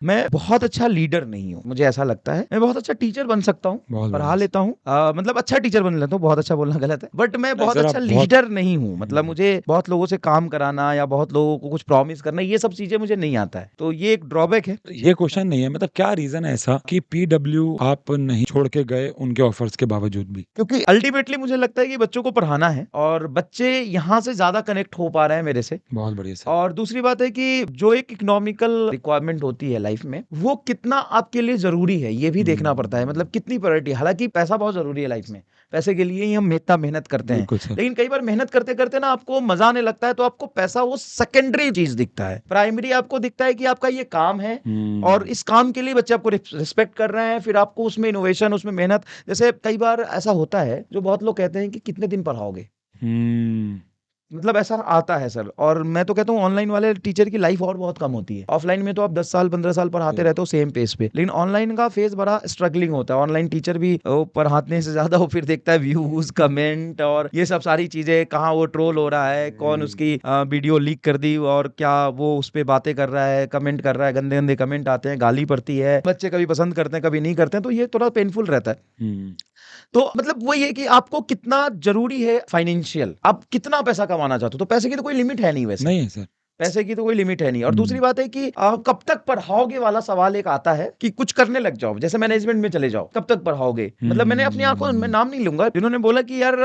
मैं बहुत अच्छा लीडर नहीं हूँ, मुझे ऐसा लगता है। मैं बहुत अच्छा टीचर बन सकता हूँ, बहुत पढ़ा बढ़िया। लेता हूँ, मतलब अच्छा टीचर बन लेता हूँ, बहुत अच्छा बोलना गलत है, बट मैं नहीं बहुत सर, अच्छा आप बहुत लीडर नहीं हूँ। मतलब हुँ। मुझे बहुत लोगों से काम कराना या बहुत लोगों को कुछ प्रॉमिस करना, ये सब चीजें मुझे नहीं आता है, तो ये एक ड्रॉबैक है। तो ये क्वेश्चन नहीं है, मतलब क्या रीज़न है ऐसा कि पीडब्ल्यू आप नहीं छोड़ के गए उनके ऑफर्स के बावजूद भी? क्योंकि अल्टीमेटली मुझे लगता है कि बच्चों को पढ़ाना है और बच्चे यहाँ से ज्यादा कनेक्ट हो पा रहे हैं मेरे से। बहुत बढ़िया सर। और दूसरी बात है कि जो एक इकोनॉमिकल रिक्वायरमेंट होती है लाइफ में, वो कितना आपके लिए जरूरी है ये भी देखना पड़ता है। मतलब कितनी प्रायोरिटी, हालांकि पैसा बहुत जरूरी है लाइफ में, पैसे के लिए ही हम इतना मेहनत करते हैं, बिल्कुल सर। लेकिन कई बार मेहनत करते करते ना आपको मजा आने लगता है, तो आपको पैसा वो सेकेंडरी चीज दिखता है। प्राइमरी आपको दिखता है कि आपका ये काम है और इस काम के लिए बच्चे आपको रिस्पेक्ट कर रहे हैं, फिर आपको उसमें इनोवेशन, उसमें मेहनत। जैसे कई बार ऐसा होता है, जो बहुत लोग कहते हैं कि कितने दिन पढ़ाओगे, हुँ। मतलब ऐसा आता है सर। और मैं तो कहता हूँ ऑनलाइन वाले टीचर की लाइफ और बहुत कम होती है। ऑफलाइन में तो आप 10 साल 15 साल पढ़ाते रहते हो सेम पेज पे, लेकिन ऑनलाइन का फेज बड़ा स्ट्रगलिंग होता है। ऑनलाइन टीचर भी वो पढ़ाने से ज्यादा वो फिर देखता है व्यूज, कमेंट और ये सब सारी चीजें, कहाँ वो ट्रोल हो रहा है, कौन उसकी वीडियो लीक कर दी और क्या वो उस पे बातें कर रहा है, कमेंट कर रहा है, गंदे गंदे कमेंट आते हैं, गाली पड़ती है, बच्चे कभी पसंद करते हैं कभी नहीं करते हैं, तो ये थोड़ा पेनफुल रहता है। हुँ। तो मतलब वही है कि आपको कितना जरूरी है फाइनेंशियल, आप कितना पैसा कमाना चाहते हो, तो पैसे की तो कोई लिमिट है नहीं वैसे, नहीं है सर। पैसे की तो कोई लिमिट है नहीं। और दूसरी हुँ। बात है कि आप कब तक पढ़ाओगे वाला सवाल एक आता है कि कुछ करने लग जाओ, जैसे मैनेजमेंट में चले जाओ, कब तक पढ़ाओगे। मतलब मैंने अपनी आंखों, मैं हुँ। नाम नहीं लूंगा, जिन्होंने बोला कि यार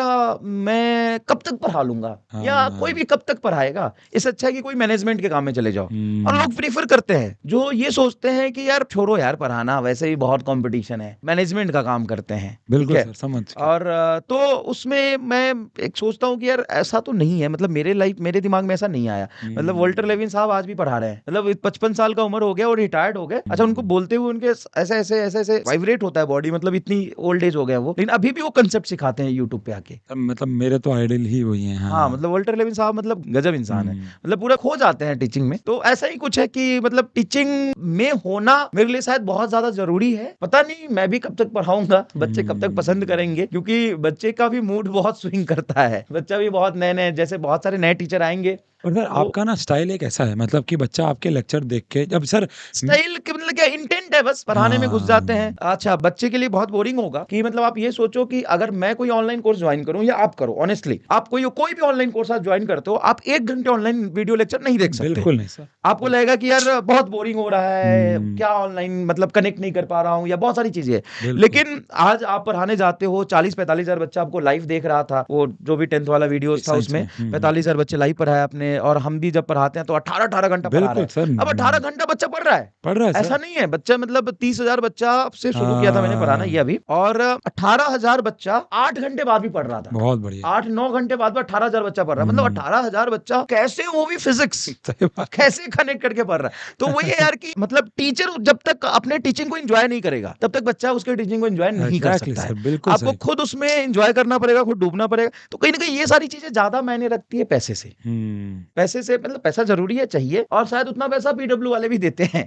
मैं कब तक पढ़ा लूंगा, या कोई हाँ। भी कब तक पढ़ाएगा, इससे अच्छा है कि कोई मैनेजमेंट के काम में चले जाओ। और हुँ। लोग प्रीफर करते हैं जो ये सोचते हैं कि यार छोड़ो यार पढ़ाना, वैसे भी बहुत कंपटीशन है, मैनेजमेंट का काम करते हैं, ठीक बिल्कुल है। सर, समझ गया। और तो उसमें मैं एक सोचता हूँ कि यार ऐसा तो नहीं है, मतलब मेरे दिमाग में ऐसा नहीं आया। मतलब वॉल्टर हुँ। लेविन साहब आज भी पढ़ा रहे हैं, मतलब 55 साल का उम्र हो गया और रिटायर्ड हो गए। अच्छा, उनको हुँ। बोलते हुए उनके ऐसे वाइब्रेट होता है बॉडी, मतलब इतनी ओल्ड एज हो गया वो, लेकिन अभी भी वो कंसेप्ट सिखाते हैं यूट्यूब पे आके। मतलब मेरे तो आइडल ही वही हैं, हाँ, हाँ। मतलब वॉल्टर लेविन साहब मतलब गजब इंसान है, हुँ। मतलब पूरा खो जाते हैं टीचिंग में। तो ऐसा ही कुछ है कि मतलब टीचिंग में होना मेरे लिए शायद बहुत ज्यादा जरूरी है। पता नहीं मैं भी कब तक पढ़ाऊंगा, बच्चे कब तक पसंद हुँ। करेंगे, क्योंकि बच्चे का भी मूड बहुत स्विंग करता है। बच्चा भी बहुत नए नए, जैसे बहुत सारे नए टीचर आएंगे और सर तो आपका ना स्टाइल एक ऐसा है, मतलब कि बच्चा आपके लेक्चर देख के जब सर स्टाइल के मतलब क्या इंटेंट है, बस पढ़ाने में घुस जाते हैं। हाँ। अच्छा, बच्चे के लिए बहुत बोरिंग होगा कि मतलब आप ये सोचो कि अगर मैं कोई ऑनलाइन कोर्स ज्वाइन करूं या आप करो, ऑनेस्टली आप कोई भी ऑनलाइन कोर्स आप ज्वाइन करते हो, आप 1 घंटे ऑनलाइन वीडियो लेक्चर नहीं देख सकते। बिल्कुल नहीं सर। आपको लगेगा कि यार बहुत बोरिंग हो रहा है, हुँ। क्या ऑनलाइन मतलब कनेक्ट नहीं कर पा रहा हूँ, या बहुत सारी चीजें। बिल्कुल। लेकिन आज आप पढ़ाने जाते हो, 40-45 हजार बच्चा आपको लाइव देख रहा था, वो जो भी 10th वाला वीडियोस था साइंस उसमें में। हुँ, हुँ। 45 हजार बच्चे लाइव पढ़ाया आपने। और हम भी जब पढ़ाते हैं तो 18-18 घंटा पढ़ा रहे बिल्कुल हैं। सर। अब 18 घंटा बच्चा पढ़ रहा है, पढ़ रहा है ऐसा सर। नहीं है। बच्चा मतलब 30,000 बच्चा से शुरू किया था मैंने पढ़ाना ये हाँ, अभी, और 18,000 बच्चा 8 घंटे बाद भी पढ़ रहा था। बहुत बढ़िया। 8-9 घंटे बाद में 18,000 बच्चा पढ़ रहा है, मतलब हुँ। 18,000 बच्चा कैसे, वो भी फिजिक्स, सही बात है। कैसे कनेक्ट करके पढ़ रहा है। तो वही है यार कि मतलब टीचर जब तक अपने टीचिंग को एंजॉय नहीं करेगा, तब तक बच्चा उसके टीचिंग को एंजॉय नहीं कर एग्ज़ैक्टली सकता है। सर, बिल्कुल आपको सही। खुद उसमें एंजॉय करना पड़ेगा, खुद डूबना पड़ेगा। तो कहीं ना कहीं ये सारी चीजें ज्यादा मायने रखती है पैसे से। हुँ। पैसे से मतलब पैसा जरूरी है, चाहिए, और शायद उतना पैसा पीडब्ल्यू वाले भी देते हैं।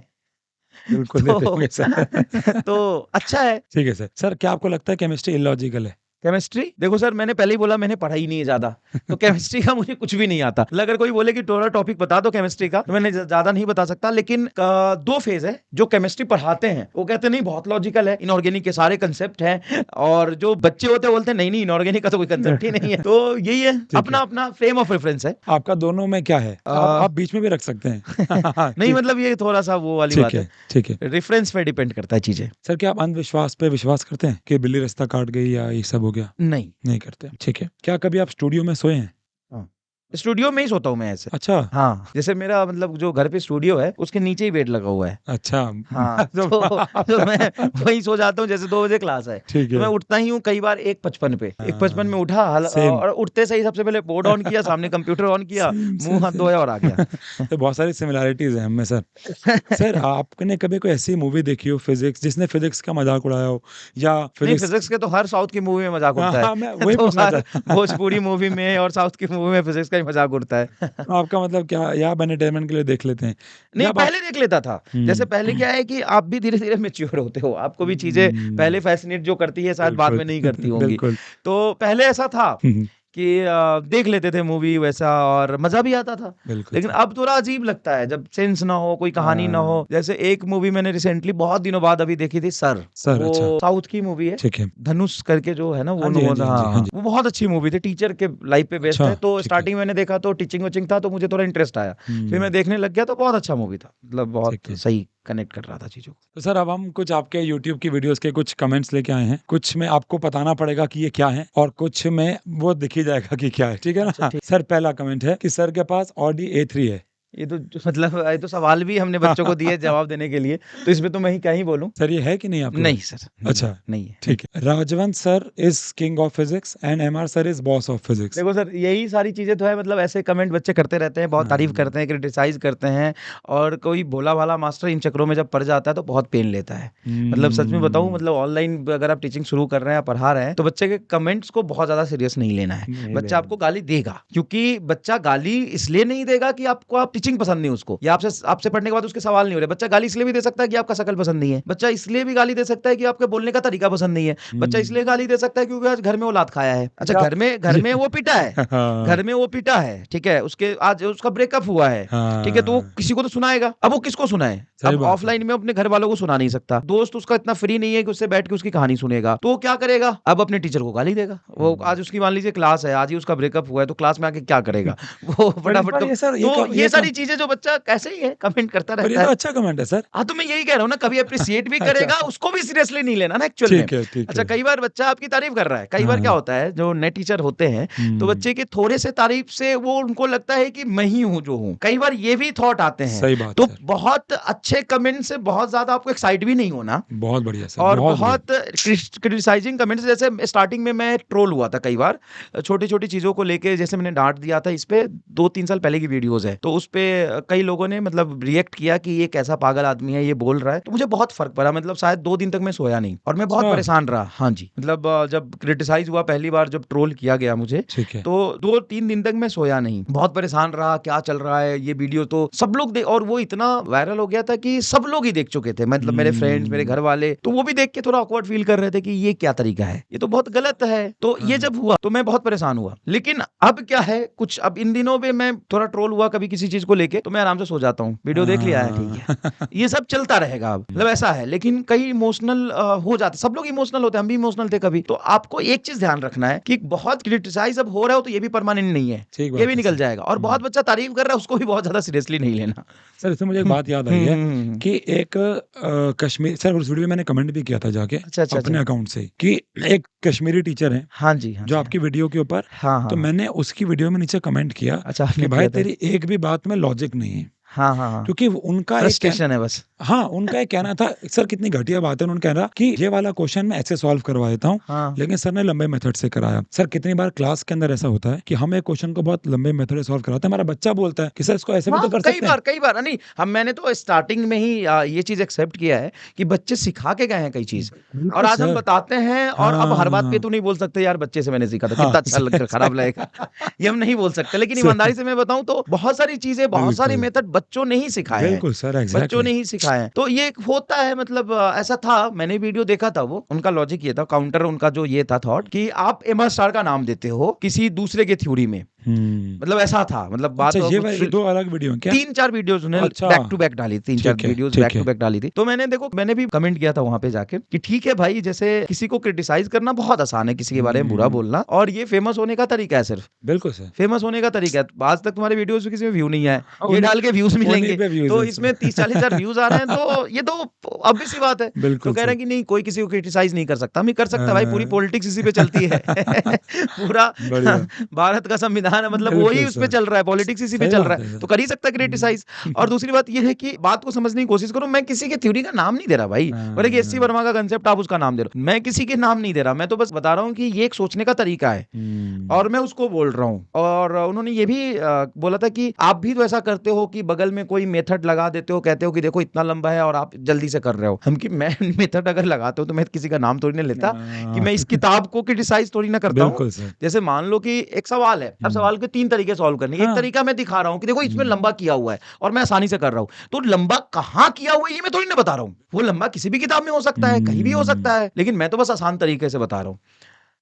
बिल्कुल देते तो होंगे सर। तो अच्छा है। ठीक है सर। सर क्या आपको लगता है केमिस्ट्री इलॉजिकल है? केमिस्ट्री, देखो सर मैंने पहले ही बोला मैंने पढ़ा ही नहीं है ज्यादा, तो केमिस्ट्री का मुझे कुछ भी नहीं आता। मतलब अगर कोई बोले कि थोड़ा टॉपिक बता दो केमिस्ट्री का, तो मैंने ज्यादा नहीं बता सकता। लेकिन 2 फेज है जो केमिस्ट्री पढ़ाते हैं, वो कहते हैं नहीं बहुत लॉजिकल है, इनऑर्गेनिक के सारे कंसेप्ट हैं। और जो बच्चे होते हैं बोलते हैं नहीं नहीं इनऑर्गेनिक का तो कोई कंसेप्ट ही नहीं है। तो यही है, ठीक अपना है। अपना फ्रेम ऑफ रेफरेंस है। आपका दोनों में क्या है? अ, आप बीच में भी रख सकते हैं। नहीं ठीक मतलब ये थोड़ा सा वो वाली ठीक बात है, है, ठीक है। रेफरेंस पे डिपेंड करता है चीजें। सर क्या आप अंधविश्वास पे विश्वास करते हैं कि बिल्ली रास्ता काट गई या ये सब हो गया? नहीं। नहीं करते। ठीक है। क्या कभी आप स्टूडियो में सोए हैं? हाँ। स्टूडियो में ही सोता हूँ मैं ऐसे। अच्छा। हाँ, जैसे मेरा मतलब जो घर पे स्टूडियो है उसके नीचे ही बेड लगा हुआ है। अच्छा। हाँ, तो तो मैं वहीं सो जाता हूँ। जैसे 2 बजे क्लास है, ठीक तो मैं है। उठता ही हूँ कई बार 1:55 पे। 1:55 में हाँ, उठा सेम, और उठते से ही सबसे पहले बोर्ड ऑन किया, सामने कंप्यूटर ऑन किया, सेम, मुँह सेम, हाथ सेम। धोया और आ गया। तो बहुत सारी सिमिलैरिटीज़ हैं हम में सर। सर आपने कभी कोई ऐसी मूवी देखी हो फिज़िक्स जिसने फिज़िक्स का मज़ाक उड़ाया हो या नहीं, फिज़िक्स फिजिक्स के तो हर साउथ की मूवी में मजाक हाँ, उड़ता है। हाँ, मैं वही तो पूछना हर चाह भोजपुरी मूवी में और साउथ की मूवी में फिजिक्स का ही मजाक उड़ता है। तो आपका मतलब क्या या आप एंटरटेनमेंट के लिए देख लेते हैं या नहीं, आप पहले देख लेता था। जैसे पहले हुँ, क्या है कि आप भी धीरे-धीरे मैच्योर होते हो। आपको भी चीज़ें हुँ, पहले फ़ैसिनेट जो करती है शायद बाद बिल्कुल, में नहीं करती होंगी। बिल्कुल। तो पहले ऐसा था कि देख लेते थे मूवी वैसा और मजा भी आता था। बिल्कुल लेकिन सर। अब थोड़ा अजीब लगता है जब सेंस ना हो, कोई कहानी ना हो। हाँ। जैसे एक मूवी मैंने रिसेंटली बहुत दिनों बाद अभी देखी थी, सर। सर, वो अच्छा। साउथ की मूवी है, ठीक है। धनुष करके जो है ना, हाँ जी, हाँ जी, हाँ जी, हाँ हाँ, जी। वो बहुत अच्छी मूवी थी, टीचर के लाइफ पे बेस्ड अच्छा, है। तो ठीक है। स्टार्टिंग मैंने देखा तो टीचिंग वीचिंग था, तो मुझे थोड़ा इंटरेस्ट आया। फिर मैं हुँ, देखने लग गया तो बहुत अच्छा मूवी था, मतलब ठीक बहुत है। सही कनेक्ट कर रहा था चीजों को। तो सर अब हम कुछ आपके यूट्यूब की वीडियोज़ के कुछ कमेंट्स लेके आए हैं। कुछ में आपको बताना पड़ेगा कि ये क्या है और कुछ में वो दिख ही जाएगा कि क्या है, ठीक है अच्छा ना? ठीक। सर पहला कमेंट है कि सर के पास ऑडी A3 है। मतलब ये तो सवाल भी हमने बच्चों को दिए जवाब देने के लिए, तो इसमें तो मैं ही क्या ही बोलूं। सर ये है कि नहीं आपके नहीं पास? सर, नहीं है, अच्छा, नहीं है। ठीक है। Rajwant sir is king of physics and MR sir is boss of physics. देखो सर, यही सारी चीजें तो है, मतलब ऐसे कमेंट बच्चे करते रहते हैं, बहुत तारीफ हाँ। करते हैं, क्रिटिसाइज करते हैं। और कोई भोला भाला मास्टर इन चक्करों में जब पड़ जाता है तो बहुत पेन लेता है। मतलब सच में बताऊं, हुँ, मतलब ऑनलाइन अगर आप टीचिंग शुरू कर रहे हैं या पढ़ा रहे हैं, तो बच्चे के कमेंट्स को बहुत ज्यादा सीरियस नहीं लेना है। नहीं बच्चा लेना। आपको गाली देगा, क्योंकि बच्चा गाली इसलिए नहीं देगा कि आपको आप टीचिंग पसंद नहीं उसको, या आपसे आपसे पढ़ने के बाद उसके सवाल नहीं हो रहे। बच्चा गाली इसलिए भी दे सकता है कि आपका शक्ल पसंद नहीं है। बच्चा इसलिए भी गाली दे सकता है कि आपके बोलने का तरीका पसंद नहीं है। बच्चा हुँ, इसलिए गाली दे सकता है क्योंकि आज घर में वो लात खाया है। अच्छा, अच्छा घर ये में वो पिटा है, हाँ, घर में वो पिटा है, ठीक है, उसके आज उसका ब्रेकअप हुआ है, ठीक है, तो वो हाँ, किसी को तो सुनाएगा। अब वो किसको सुनाए? सही अब बात है। ऑफलाइन में अपने घर वालों को सुना नहीं सकता, दोस्त उसका इतना फ्री नहीं है कि उससे बैठ के उसकी कहानी सुनेगा, तो वो क्या करेगा? अब अपने टीचर को गाली देगा। वो हुँ। आज उसकी मान लीजिए क्लास है, आज ही उसका ब्रेकअप हुआ है, तो क्लास में आके क्या करेगा? वो फटाफट पर कब। ये सर तो ये ये तो सारी चीजें जो बच्चा कैसे ही है, कमेंट करता पर ये रहता तो है। अच्छा कमेंट है सर। हाँ, तो मैं यही कह रहा हूँ ना, कभी अप्रिशिएट भी अच्छा, करेगा, उसको भी सीरियसली नहीं लेना ना एक्चुअल में। ठीक है, ठीक अच्छा, है। कई बार बच्चा आपकी तारीफ कर रहा है, कई हाँ, बार क्या हाँ। होता है, जो नए टीचर होते हैं, तो हुँ, बच्चे के थोड़े से तारीफ से वो उनको लगता है कि मैं ही हूँ जो हूँ। कई बार ये भी थॉट आते हैं। सही बात तो सर। बहुत अच्छे कमेंट से बहुत ज़्यादा आपको एक्साइट भी नहीं होना। बहुत बढ़िया सर, और बहुत बढ़िया। बहुत क्रिटिसाइजिंग कमेंट्स, जैसे स्टार्टिंग में मैं ट्रोल हुआ था कई बार, छोटी-छोटी चीज़ों को लेके, जैसे मैंने डाँट दिया था, इस पे 2-3 साल पहले की वीडियोज़ है। तो उस पे कई लोगों ने मतलब रिएक्ट किया कि ये कैसा पागल आदमी है, ये बोल रहा है। तो मुझे बहुत फ़र्क पड़ा, मतलब शायद 2 दिन तक मैं सोया नहीं और मैं बहुत अच्छा, परेशान रहा। हाँ जी, मतलब जब क्रिटिसाइज़ हुआ पहली बार, जब ट्रोल किया गया मुझे, ठीक है। तो 2-3 दिन तक मैं सोया नहीं। बहुत परेशान रहा, क्या चल रहा है? ये वीडियो तो सब लोग दे और वो इतना वायरल हो गया था कि सब लोग ही देख चुके थे। मतलब मेरे फ्रेंड्स, मेरे हुँ, घर वाले, तो वो भी देख के थोड़ा ऑकवर्ड फ़ील कर रहे थे कि ये क्या तरीका है? ये तो बहुत गलत है। तो ये हाँ। जब हुआ तो मैं बहुत परेशान हुआ। लेकिन अब क्या है, कुछ अब इन दिनों में मैं थोड़ा ट्रोल हुआ कभी किसी चीज़ को लेके, तो मैं आराम से सो जाता हूँ। वीडियो देख लिया है, ठीक हाँ। है। ये सब चलता रहेगा अब, मतलब ऐसा है। लेकिन कई इमोशनल हो जाते, सब लोग इमोशनल होते हैं, हम भी इमोशनल थे कभी। तो आपको एक चीज़ ध्यान रखना है कि बहुत क्रिटिसाइज़ अब हो रहा हो तो ये भी परमानेंट नहीं है। ठीक ये बात भी है निकल सर। जाएगा, और बहुत हुँ। बच्चा तारीफ़ कर रहा है, उसको भी बहुत ज़्यादा सीरियसली नहीं लेना। सर इससे मुझे एक हुँ, बात याद आई हुँ, है हुँ, हुँ, हुँ। कि एक कश्मीर सर उस वीडियो में मैंने कमेंट भी किया था जाके अच्छा, अच्छा, अपने अच्छा। अकाउंट से कि एक कश्मीरी टीचर हैं, हाँ जी, हाँ जो जी, हाँ आपकी जी। वीडियो के ऊपर हाँ, हाँ, तो हाँ। मैंने उसकी वीडियो में नीचे कमेंट किया अच्छा, कि आपने भाई किया था। तेरी एक भी बात में लॉजिक नहीं है। हाँ, हाँ, हाँ। क्योंकि उनका एक फ्रस्ट्रेशन है बस। हाँ, उनका एक कहना था सर कितनी घटिया बात है उन्होंने कह रहा कि ये वाला क्वेश्चन मैं ऐसे सॉल्व करवा देता हूँ, हाँ। लेकिन सर ने लंबे मेथड से कराया। सर कितनी बार क्लास के अंदर ऐसा होता है कि हम एक क्वेश्चन को बहुत लंबे मेथड से सॉल्व कराते हैं, हमारा बच्चा बोलता है कि सर इसको ऐसे भी तो हाँ, कर सकते हैं। कई बार नहीं, हम मैंने तो स्टार्टिंग में ही ये चीज़ एक्सेप्ट किया है कि बच्चे सिखा के गए हैं कई चीज़, और बिल्कुल आज हम सर। बताते हैं, और अब हर बात पे हाँ, तो नहीं बोल सकते यार बच्चे से मैंने सीखा था, हाँ, कितना अच्छा लग खराब लगेगा। ये हम नहीं बोल सकते, लेकिन सर ईमानदारी से मैं बताऊँ तो बहुत सारी चीज़ें, बहुत सारे बिल्कुल, मेथड बच्चों ने ही सिखाए हैं। बिल्कुल सर बच्चों एग्ज़ैक्टली। ने ही सिखाए हैं। तो ये एक होता है, मतलब ऐसा था, मैंने वीडियो देखा था, वो उनका लॉजिक ये था, काउंटर उनका जो ये था थॉट, कि आप एमा स्टार का नाम देते हो किसी दूसरे के थ्योरी में। हुँ। मतलब ऐसा था, मतलब अच्छा बात ये 2 अलग वीडियो हैं क्या? 3-4 वीडियोज़ उन्होंने अच्छा, बैक टू बैक डाली, 3-4 ठीक है, वीडियोज़ बैक ठीक टू है। बैक डाली थी। तो मैंने देखो, मैंने भी कमेंट किया था वहाँ पे जाके कि ठीक है भाई, जैसे किसी को क्रिटिसाइज़ करना बहुत आसान है, किसी के बारे में बुरा हुँ, बोलना, और ये फेमस होने का तरीका है सिर्फ। बिल्कुल सर। फेमस होने का तरीका है। आज तक तुम्हारे वीडियोज़ में किसी में व्यू नहीं आए, ये उन्हीं डाल के व्यूज़ उन्हीं मिलेंगे। पे व्यूज़ तो हैं इसमें सर। 30-40 हज़ार व्यूज़ आ रहे हैं, तो ये तो ऑब्वियस सी बात है। तो बिल्कुल कह रहे सर। हैं कि नहीं, कोई किसी को क्रिटिसाइज़ नहीं कर सकता। हम ही कर सकता है भाई, पूरी अ, पॉलिटिक्स इसी पे चलती है। पूरा बढ़िया। भारत का संविधान है, मतलब वही बिल्कुल उस पे सर। चल रहा है, पॉलिटिक्स इसी पे सही चल रहा बात है है, सर। तो कर ही सकता है क्रिटिसाइज़। और दूसरी बात ये है कि बात को समझने की कोशिश करो, मैं किसी के थ्योरी का नाम नहीं दे रहा भाई। बोले कि एससी हाँ, वर्मा का कांसेप्ट आप उसका नाम दे रहे हो। मैं किसी के नाम नहीं दे रहा, मैं तो बस बता रहा हूँ कि ये एक सोचने का तरीका है। हुँ, और मैं उसको बोल रहा हूँ। और उन्होंने ये भी बोला था कि आप भी तो ऐसा करते हो कि बगल में कोई मेथड लगा देते हो, कहते हो कि देखो इतना लंबा है और आप जल्दी से कर रहे हो। हम कि मैं मेथड अगर लगाता हूँ तो मैं किसी का नाम थोड़ी ना लेता, कि मैं इस किताब को क्रिटिसाइज थोड़ी ना करता हूँ। बिल्कुल सर। जैसे मान लो कि एक सवाल है, अब हुँ, सवाल के 3 तरीके सॉल्व करने हैं। एक हाँ, तरीका मैं दिखा रहा हूँ कि देखो इसमें हुँ, लंबा किया हुआ है और मैं आसानी से कर रहा हूँ। तो लंबा कहाँ किया हुआ है ये मैं थोड़ी ना बता रहा हूँ। वो लंबा किसी भी किताब में हो सकता है, कहीं भी हो हुँ। सकता है, लेकिन मैं तो बस आसान तरीके से बता रहा हूँ।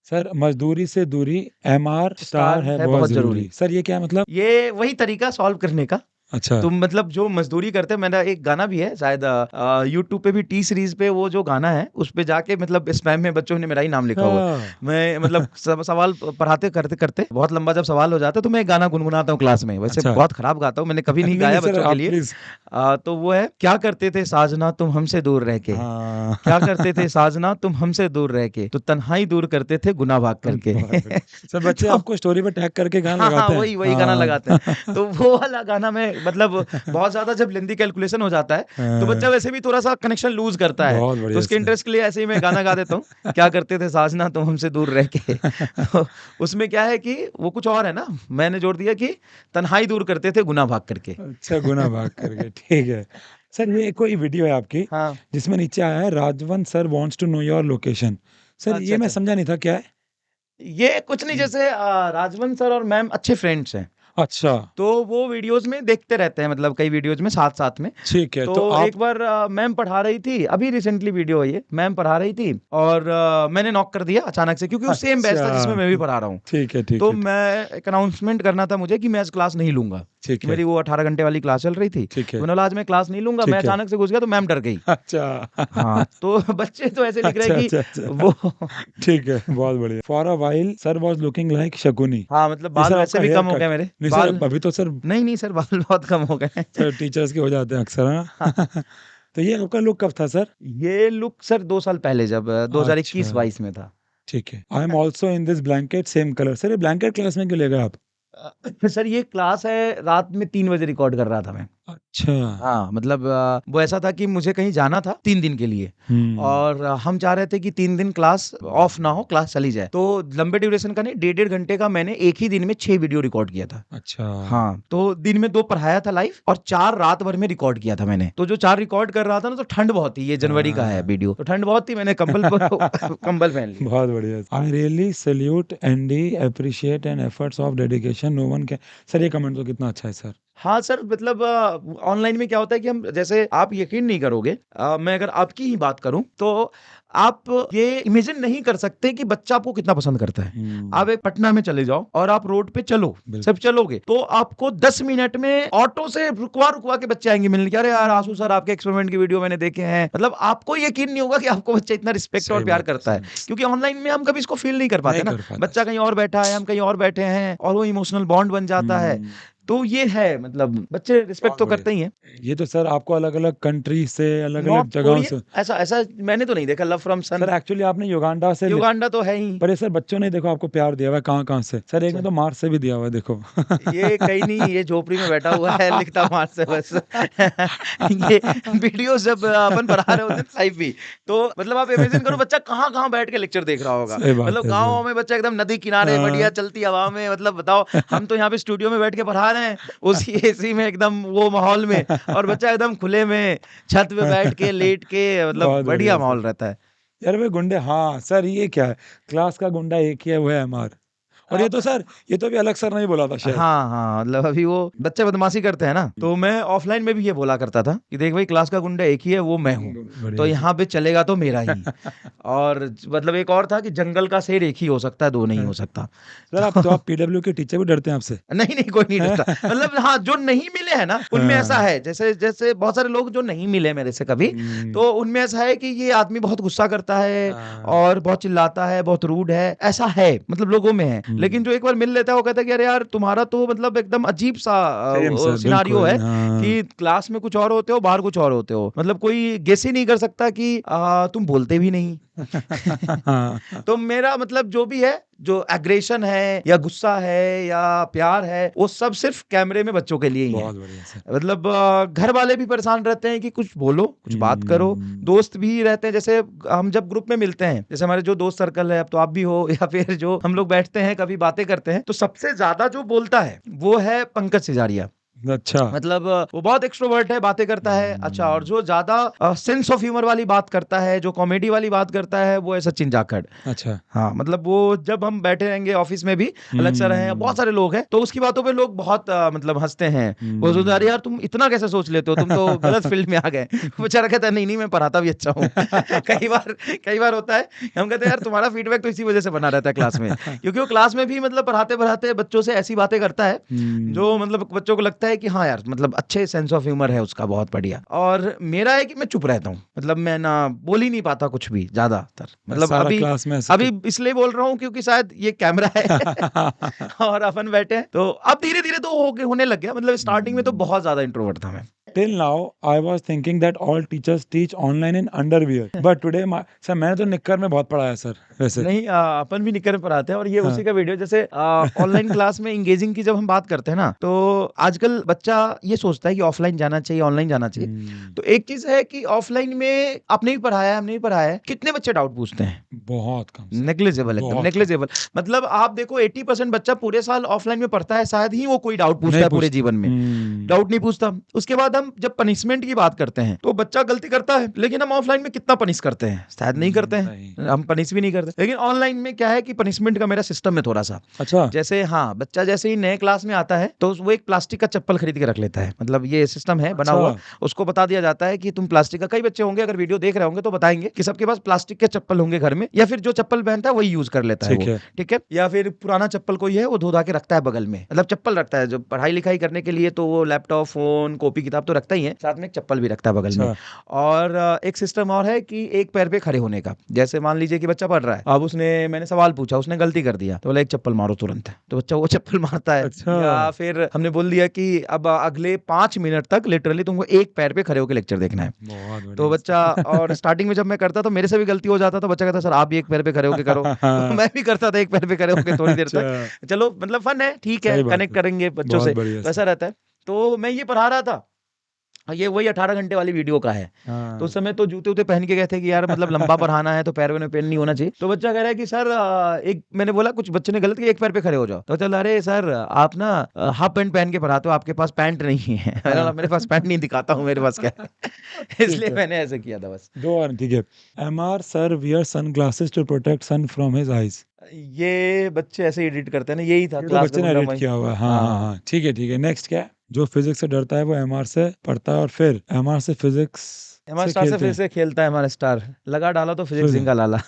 सर मजदूरी से दूरी एमआर स्टार है बहुत जरूरी। सर ये क्या मतलब? ये वही तरीका सॉल्व करने का। अच्छा। तुम मतलब जो मजदूरी करते हैं, मेरा एक गाना भी है शायद यूट्यूब पे भी, टी सीरीज पे वो जो गाना है उस पे जाके मतलब स्पैम में बच्चों ने मेरा ही नाम लिखा हुआ है। अच्छा। मैं मतलब सवाल पढ़ाते करते करते बहुत लंबा जब सवाल हो जाता है तो मैं एक गाना गुनगुनाता हूँ क्लास में। वैसे अच्छा। बहुत खराब गाता हूँ, मैंने कभी नहीं नहीं गाया सर बच्चों के आप लिए। प्लीज। तो वो है, क्या करते थे साजना तुम हमसे दूर रह के, हाँ। क्या करते थे साजना तुम हमसे दूर रह के, तो तन्हाई दूर करते थे गुनाह भाग करके। बहुत बढ़िया। सर बच्चे तो आपको स्टोरी पे टैग करके गाना हाँ हाँ, लगाते हैं? वही गाना लगाते हैं। हाँ। तो वो वाला गाना में मतलब बहुत ज्यादा जब लेंदी कैलकुलेशन हो जाता है तो बच्चा हाँ, वैसे भी थोड़ा सा कनेक्शन लूज करता है, बहुत तो बढ़िया उसके सर। इंटरेस्ट के लिए ऐसे ही मैं गाना गा देता हूँ, क्या करते थे साजना तुम हमसे दूर रह के। तो उसमें क्या है कि वो कुछ और है ना, मैंने जोड़ दिया कि तन्हाई दूर करते थे गुनाह भाग करके। अच्छा गुना भाग करके, ठीक है। सर ये कोई वीडियो है आपकी हाँ। जिसमें नीचे आया है Rajwant sir wants to know your location. Sir अच्छा ये मैं अच्छा, समझा नहीं था क्या है? ये कुछ नहीं, जैसे राजवंत सर और मैम अच्छे फ्रेंड्स हैं, अच्छा। तो वो वीडियोस में देखते रहते हैं, मतलब कई वीडियोस में साथ साथ में। ठीक है तो तो आप। एक बार मैम पढ़ा रही थी, अभी रिसेंटली वीडियो है ये, मैम पढ़ा रही थी और मैंने नॉक कर दिया अचानक से, क्योंकि वो सेम बैच था जिसमें अच्छा। मैं भी पढ़ा रहा हूँ। ठीक है ठीक तो है मैं एक अनाउंसमेंट करना था मुझे कि मैं आज क्लास नहीं लूंगा, ठीक कि है मेरी वो 18 घंटे वाली क्लास चल रही थी, ठीक तो है मैंने बोला आज मैं क्लास नहीं लूंगा। मैं ठीक है। अचानक से घुस गया तो मैम डर गई। अच्छा। हाँ, तो बच्चे तो ऐसे लिख रहे अच्छा हैं अच्छा कि वो अच्छा। ठीक है बहुत बढ़िया। For a while sir was looking like Shakuni. हाँ, मतलब ये बाल सर वैसे आपका भी हेयर कम हो गए कट? मेरे नहीं सर बाल। अभी तो सर। नहीं नहीं सर, बाल बहुत कम हो गए हैं। सर टीचर्स के हो जाते हैं अक्सर, हाँ, हाँ। तो ये आपका लुक कब था सर? ये लुक सर 2 साल पहले, जब अच्छा 2021-22 में था। ठीक है। I am also in this blanket same colour. Sir ये ब्लैंकेट क्लास में क्यों ले गए आप? सर ये क्लास है, रात में 3 बजे रिकॉर्ड कर रहा था मैं। अच्छा। हाँ, मतलब वो ऐसा था कि मुझे कहीं जाना था 3 दिन के लिए, हम्म। और हम चाह रहे थे कि 3 दिन क्लास ऑफ ना हो, क्लास चली जाए। तो लंबे ड्यूरेशन का नहीं, 1.5 घंटे का मैंने एक ही दिन में 6 वीडियो रिकॉर्ड किया था। अच्छा। हाँ, तो दिन में 2 पढ़ाया था लाइव और 4 रात भर में रिकॉर्ड किया था मैंने। तो जो 4 रिकॉर्ड कर रहा था ना, तो ठंड बहुत थी, ये जनवरी का है हाँ। वीडियो, तो ठंड बहुत थी, मैंने कंबल कंबल पहन लिया। बहुत बढ़िया। I really salute and appreciate and efforts of dedication no one can. Sir ये कमेंट तो कितना अच्छा है सर। हाँ सर, मतलब ऑनलाइन में क्या होता है कि हम, जैसे आप यकीन नहीं करोगे, मैं अगर आपकी ही बात करूं तो आप ये इमेजिन नहीं कर सकते कि बच्चा आपको कितना पसंद करता है। आप एक पटना में चले जाओ और आप रोड पे चलो, बिल्कुल। सिर्फ चलोगे तो आपको 10 मिनट में ऑटो से रुकवा रुकवा के बच्चे आएंगे मिलने के, अरे यार आंसू सर आपके एक्सपेरिमेंट की वीडियो मैंने देखे हैं। मतलब आपको यकीन नहीं होगा कि आपको बच्चा इतना रिस्पेक्ट और सही प्यार बात है करता है, सर। क्योंकि ऑनलाइन में हम कभी इसको फील नहीं कर पाते नहीं ना। कर पाता बच्चा सर। कहीं और बैठा है, हम कहीं और बैठे हैं, और वो इमोशनल बॉन्ड बन जाता है। हम्म। तो ये है, मतलब बच्चे रिस्पेक्ट बहुत तो बढ़िया। करते ही हैं। ये तो सर आपको अलग अलग कंट्री से अलग अलग नॉर्थ जगहों कोरिया, से। ऐसा ऐसा मैंने तो नहीं देखा, love from son. Sir actually आपने युगांडा से युगांडा तो है ही। पर ये सर बच्चों ने देखो आपको प्यार दिया हुआ है कहाँ कहाँ से। सर एक ने अच्छा, तो मार्स से भी दिया हुआ है देखो। ये कहीं नहीं, ये झोपड़ी में बैठा हुआ है, लिखता मार से बस। ये वीडियो जब अपन पढ़ा रहे होते हैं साहिब भी, तो मतलब आप इमेजिन करो बच्चा कहाँ कहाँ बैठ के लेक्चर देख रहा होगा। सही बात मतलब है गाँव सर। में बच्चा एकदम नदी किनारे बढ़िया हाँ। चलती हवा में, मतलब बताओ, हम तो यहाँ पे स्टूडियो में बैठ के पढ़ा रहे हैं उसी एसी में एकदम वो माहौल में, और बच्चा एकदम खुले में छत पे बैठ के लेट के, मतलब बहुत बढ़िया बढ़िया माहौल सर। रहता है। यार वे गुंडे, हाँ सर ये क्या है? क्लास का गुंडा एक ही है, वो है एमआर। और ये तो सर, ये तो भी अलग सर नहीं बोला था शायद। हाँ हाँ, मतलब अभी वो बच्चे बदमाशी करते हैं ना, तो मैं ऑफलाइन में भी ये बोला करता था कि देख भाई, क्लास का गुंडा एक ही है, वो मैं हूँ, तो बढ़िया सर। यहाँ पे चलेगा तो मेरा ही। और मतलब एक और था कि जंगल का शेर एक ही हो सकता है, दो नहीं हो सकता। सर आप तो तो आप पीडब्ल्यू के टीचर भी डरते हैं आपसे? नहीं नहीं, कोई नहीं डरता, मतलब हाँ, जो नहीं मिले हैं ना उनमें ऐसा हाँ। है, जैसे जैसे बहुत सारे लोग जो नहीं मिले मेरे से कभी, हम्म। तो उनमें ऐसा है कि ये आदमी बहुत गुस्सा करता है हाँ। और बहुत चिल्लाता है, बहुत रूड है, ऐसा है, मतलब लोगों में है। लेकिन हम्म। जो एक बार मिल लेता है वो कहता है कि अरे यार तुम्हारा तो मतलब एकदम अजीब सा सेम सर सिनारियो बिल्कुल है, हाँ। कि क्लास में कुछ और होते हो, बाहर कुछ और होते हो, मतलब कोई गेस ही नहीं कर सकता कि तुम बोलते भी नहीं। हाँ। तो मेरा मतलब जो भी है, जो एग्रेशन है या गुस्सा है या प्यार है, वो सब सिर्फ कैमरे में बच्चों के लिए ही है। बहुत बढ़िया सर। मतलब घर वाले भी परेशान रहते हैं कि कुछ बोलो, कुछ बात करो, हम्म। दोस्त भी रहते हैं, जैसे हम जब ग्रुप में मिलते हैं, जैसे हमारे जो दोस्त सर्कल है, अब तो आप भी हो, या फिर जो हम लोग बैठते हैं कभी बातें करते हैं, तो सबसे ज्यादा जो बोलता है वो है पंकज सिजारिया। अच्छा। मतलब वो बहुत एक्सट्रोवर्ट है, बातें करता है। अच्छा, और जो ज्यादा सेंस ऑफ ह्यूमर वाली बात करता है, जो कॉमेडी वाली बात करता है, वो है सचिन जाखड़। अच्छा। हाँ, मतलब वो जब हम बैठे रहेंगे ऑफिस में भी, अलग सर हैं, बहुत सारे लोग हैं, तो उसकी बातों पे लोग बहुत मतलब हंसते हैं। वो सोचते हैं, अरे यार तुम इतना कैसे सोच लेते हो, तुम तो गलत फील्ड में आ गए। बेचारा कहता है, नहीं नहीं, मैं पढ़ाता भी अच्छा हूँ। कई बार होता है, हम कहते हैं यार तुम्हारा फीडबैक तो इसी वजह से बना रहता है क्लास में, क्योंकि वो क्लास में भी मतलब पढ़ाते पढ़ाते बच्चों से ऐसी बातें करता है जो मतलब बच्चों को लगता है कि हाँ यार, मतलब अच्छे सेंस ऑफ ह्यूमर है उसका, बहुत बढ़िया। और मेरा है कि मैं चुप रहता हूँ, मतलब मैं ना बोल ही नहीं पाता कुछ भी ज्यादातर, मतलब सारा अभी क्लास में ऐसे अभी इसलिए बोल रहा हूँ क्योंकि शायद ये कैमरा है और अपन बैठे हैं, तो अब धीरे धीरे तो होने लग गया। मतलब स्टार्टिंग में तो बहुत ज्यादा इंट्रोवर्ट था मैं। Till now, I was thinking that all teachers teach online in underwear. But today, sir मैंने तो निक्कर में बहुत पढ़ा है सर, वैसे। नहीं, अपन भी निकर पर आते हैं, और ये हाँ। उसी का वीडियो। जैसे ऑनलाइन क्लास में इंगेजिंग की जब हम बात करते हैं ना, तो आजकल बच्चा ये सोचता है कि ऑफलाइन जाना चाहिए, ऑनलाइन जाना चाहिए। तो एक चीज है कि ऑफलाइन में आपने भी पढ़ाया है, हमने भी पढ़ाया है, कितने बच्चे डाउट पूछते हैं? बहुत कम सर, नेग्लिजिबल, एकदम बहुत कम। नेग्लिजिबल। मतलब आप देखो 80% बच्चा पूरे साल ऑफलाइन में पढ़ता है, शायद ही वो कोई डाउट पूछता नहीं है पूरे पूछते। जीवन में, डाउट नहीं पूछता। उसके बाद हम जब पनिशमेंट की बात करते हैं, तो बच्चा गलती करता है, लेकिन हम ऑफलाइन में कितना पनिश करते हैं? शायद नहीं करते नहीं। हैं, हम पनिश भी नहीं करते। लेकिन ऑनलाइन में क्या है कि पनिशमेंट का मेरा सिस्टम है थोड़ा सा। अच्छा। जैसे हाँ, बच्चा जैसे ही नए क्लास में आता है, तो वो एक प्लास्टिक का चप्पल खरीद के रख लेता है, मतलब ये सिस्टम है बना हुआ। अच्छा। उसको बता दिया जाता है कि तुम प्लास्टिक का, कई बच्चे होंगे अगर वीडियो देख रहे होंगे तो बताएंगे कि सबके पास प्लास्टिक के चप्पल होंगे घर में, या फिर जो चप्पल पहनता है वही यूज कर लेता है ठीक वो। है। ठीक है, या फिर पुराना चप्पल कोई है वो धो धा के रखता है बगल में, मतलब चप्पल रखता है जो पढ़ाई लिखाई करने के लिए, तो वो लैपटॉप, फोन, कॉपी, किताब तो रखता ही है, साथ में एक चप्पल भी रखता है बगल में। अच्छा। और एक सिस्टम और है कि एक पैर पे खड़े होने का। जैसे मान लीजिए कि बच्चा पढ़ रहा है, अब उसने, मैंने सवाल पूछा, उसने गलती कर दिया, तो बोला एक चप्पल मारो तुरंत, तो बच्चा वो चप्पल मारता है। अच्छा। या फिर हमने बोल दिया कि अब अगले 5 मिनट तक लिटरली तुमको एक पैर पे खड़े होकर लेक्चर देखना है, बहुत तो बढ़िया बच्चा, और स्टार्टिंग में जब मैं करता तो मेरे से भी गलती हो जाता, तो बच्चा कहता सर आप भी एक पैर पे खड़े होके करो। तो मैं भी करता था एक पैर पे खड़े होके थोड़ी देर तक। अच्छा। चलो मतलब फन है, ठीक है, सही बात कनेक्ट है। करेंगे बच्चों बहुत से, बढ़िया तो सर। ऐसा रहता है। तो मैं ये पढ़ा रहा था, ये वही 18 घंटे वाली वीडियो का है। तो उस हाँ। समय तो जूते उते पहन के गए थे कि यार मतलब लंबा पढ़ाना है तो पैर में पेन नहीं होना चाहिए। तो बच्चा कह रहा है कि सर एक, मैंने बोला कुछ बच्चे ने गलत किया, एक पैर पे खड़े हो जाओ, तो चल, अरे सर आप ना हाफ पैंट पहन के पढ़ाते हो, आपके पास पैंट नहीं है। मैंने बोला मेरे पास पैंट नहीं, दिखाता हूँ मेरे पास क्या है। ठीक इसलिए है। मैंने ऐसे किया था बस। दो और ठीक है। MR sir wear sunglasses to protect sun from his eyes. ये बच्चे ऐसे एडिट करते हैं ना, यही था ये तो क्लास का बच्चे ने गुंडा एडिट मैं। किया हुआ है। हाँ हाँ हाँ, हाँ, ठीक है ठीक है। नेक्स्ट क्या है? जो फिजिक्स से डरता है वो MR से पढ़ता है और फिर MR से फिजिक्स हमारे से स्टार से खेलते फिर हैं। से खेलता है, हमारा स्टार लगा डाला तो फिजिक्स फिर जिंगा लाला।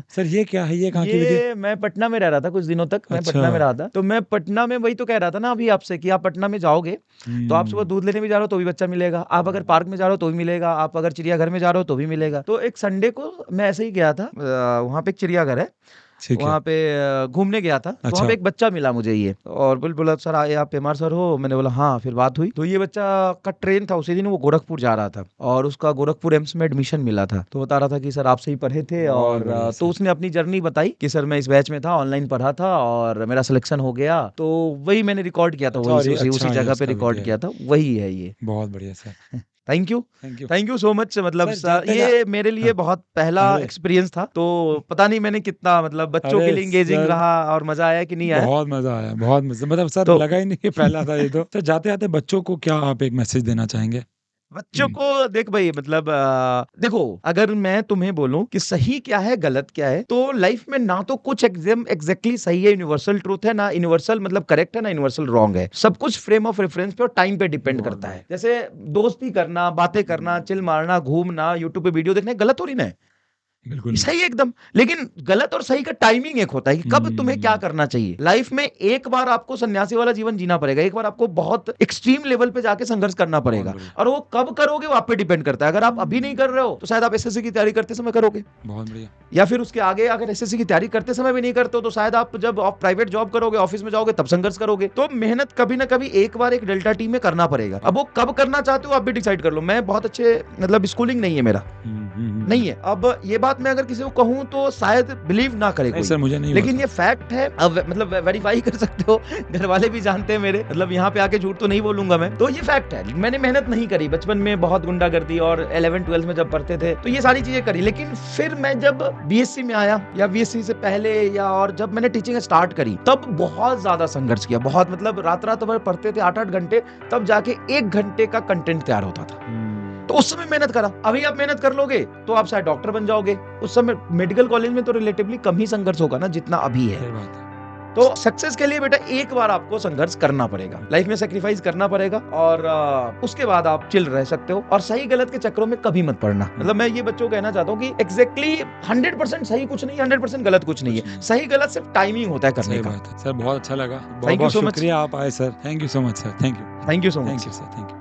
सर ये क्या है? ये कहाँ की वीडियो? ये मैं पटना में रह रहा था कुछ दिनों तक, मैं अच्छा। पटना में रहा था, तो मैं पटना में वही तो कह रहा था ना अभी आपसे कि आप पटना में जाओगे तो आप सुबह हम्म। दूध लेने भी जा रहे हो तो भी बच्चा मिलेगा, आप अगर पार्क में जा रहे हो तो भी मिलेगा, आप अगर चिड़ियाघर में जा रहे हो तो भी मिलेगा। तो एक संडे को मैं ऐसे ही गया था, वहां पे एक चिड़ियाघर है, ठीक है। वहां पे घूमने गया था, तो वहां पे अच्छा। एक बच्चा मिला मुझे, ये और बोला सर आए आप एमआर सर हो? मैंने बोला हाँ। फिर बात हुई, तो ये बच्चा का ट्रेन था उसी दिन, वो गोरखपुर जा रहा था और उसका गोरखपुर एम्स में एडमिशन मिला था, तो बता रहा था कि सर आपसे ही पढ़े थे। बहुत और बढ़िया तो सर। उसने अपनी जर्नी बताई कि सर मैं इस बैच में था, ऑनलाइन पढ़ा था और मेरा सिलेक्शन हो गया, तो वही मैंने रिकॉर्ड किया था, अच्छा, वही और ये उसी उसी अच्छा ये जगह पे उसका रिकॉर्ड वीडियो है। किया था, वही है ये। बहुत बढ़िया sir. Thank you. Thank you thank you so much. मतलब सर। जाते जा ये मेरे लिए हाँ। बहुत पहला अरे एक्सपीरियंस था, तो पता नहीं मैंने कितना मतलब बच्चों के अरे लिए इंगेजिंग सर, रहा और मजा आया कि नहीं आया। बहुत मजा आया, बहुत मजा। मतलब सर तो लगा ही नहीं कि पहला था ये तो। सर जाते जाते बच्चों को क्या आप एक मैसेज देना चाहेंगे? बच्चों को देख भाई, मतलब देखो, अगर मैं तुम्हें बोलूं कि सही क्या है गलत क्या है, तो लाइफ में ना तो कुछ एग्जैक्टली सही है, यूनिवर्सल ट्रूथ है, ना यूनिवर्सल मतलब करेक्ट है, ना यूनिवर्सल रॉन्ग है। सब कुछ फ्रेम ऑफ रेफरेंस पे और टाइम पे डिपेंड बहुत करता है। बढ़िया। जैसे दोस्ती करना, बातें करना, चिल मारना, घूमना, यूट्यूब पे वीडियो देखना गलत हो रही ना, बिल्कुल नहीं। सही है एकदम। लेकिन गलत और सही का टाइमिंग एक होता है कि कब तुम्हें क्या हम्म। करना चाहिए। लाइफ में एक बार आपको सन्यासी वाला जीवन जीना पड़ेगा, एक बार आपको बहुत एक्सट्रीम लेवल पे जाके संघर्ष करना बहुत पड़ेगा, बढ़िया। और वो कब करोगे वो आप पे डिपेंड करता है। अगर आप अभी नहीं कर रहे हो तो शायद आप एसएससी की तैयारी करते समय करोगे, बहुत बढ़िया। या फिर उसके आगे अगर एसएससी की तैयारी करते समय भी नहीं करते हो तो शायद आप जब आप प्राइवेट जॉब करोगे, ऑफिस में जाओगे, तब संघर्ष करोगे। तो मेहनत कभी ना कभी एक बार एक डेल्टा टीम में करना पड़ेगा। अब वो कब करना चाहते हो आप भी डिसाइड कर लो। मैं बहुत अच्छे, मतलब स्कूलिंग नहीं है मेरा, नहीं है। अब ये बात मैं अगर किसी को कहूँ तो शायद बिलीव ना करे कोई, सर मुझे नहीं लेकिन ये फैक्ट है। अब मतलब वेरीफाई कर सकते हो, घर वाले भी जानते हैं मेरे, मतलब यहाँ पे आके झूठ तो नहीं बोलूंगा मैं। तो ये फैक्ट है, मैंने मेहनत नहीं करी बचपन में, बहुत गुंडागर्दी, और 11-12 में जब पढ़ते थे तो ये सारी चीजें करी। लेकिन फिर मैं जब बीएससी में आया, या बीएससी से पहले, या और जब मैंने टीचिंग स्टार्ट करी, तब बहुत ज्यादा संघर्ष किया, बहुत, मतलब रात भर पढ़ते थे 8-8 घंटे, तब जाके 1 घंटे का कंटेंट तैयार होता था। तो उस समय मेहनत करा। अभी आप मेहनत कर लोगे तो आप शायद डॉक्टर बन जाओगे। उस समय मेडिकल कॉलेज में तो रिलेटिवली कम ही संघर्ष होगा ना जितना अभी है। सही बात है। तो सक्सेस के लिए बेटा एक बार आपको संघर्ष करना पड़ेगा, लाइफ में सेक्रीफाइस करना पड़ेगा, और उसके बाद आप चिल रह सकते हो। और सही गलत के चक्करों में कभी मत पड़ना। मतलब मैं ये बच्चों को कहना चाहता हूँ कि एग्जैक्टली 100% सही कुछ नहीं, 100% गलत कुछ नहीं है। सही गलत सिर्फ टाइमिंग होता है करने सही का। बात है सर, बहुत अच्छा लगा, Thank बहुत you बहुत so much. शुक्रिया आप आए sir, thank you so much sir, thank you thank you so much. Sir, thank you.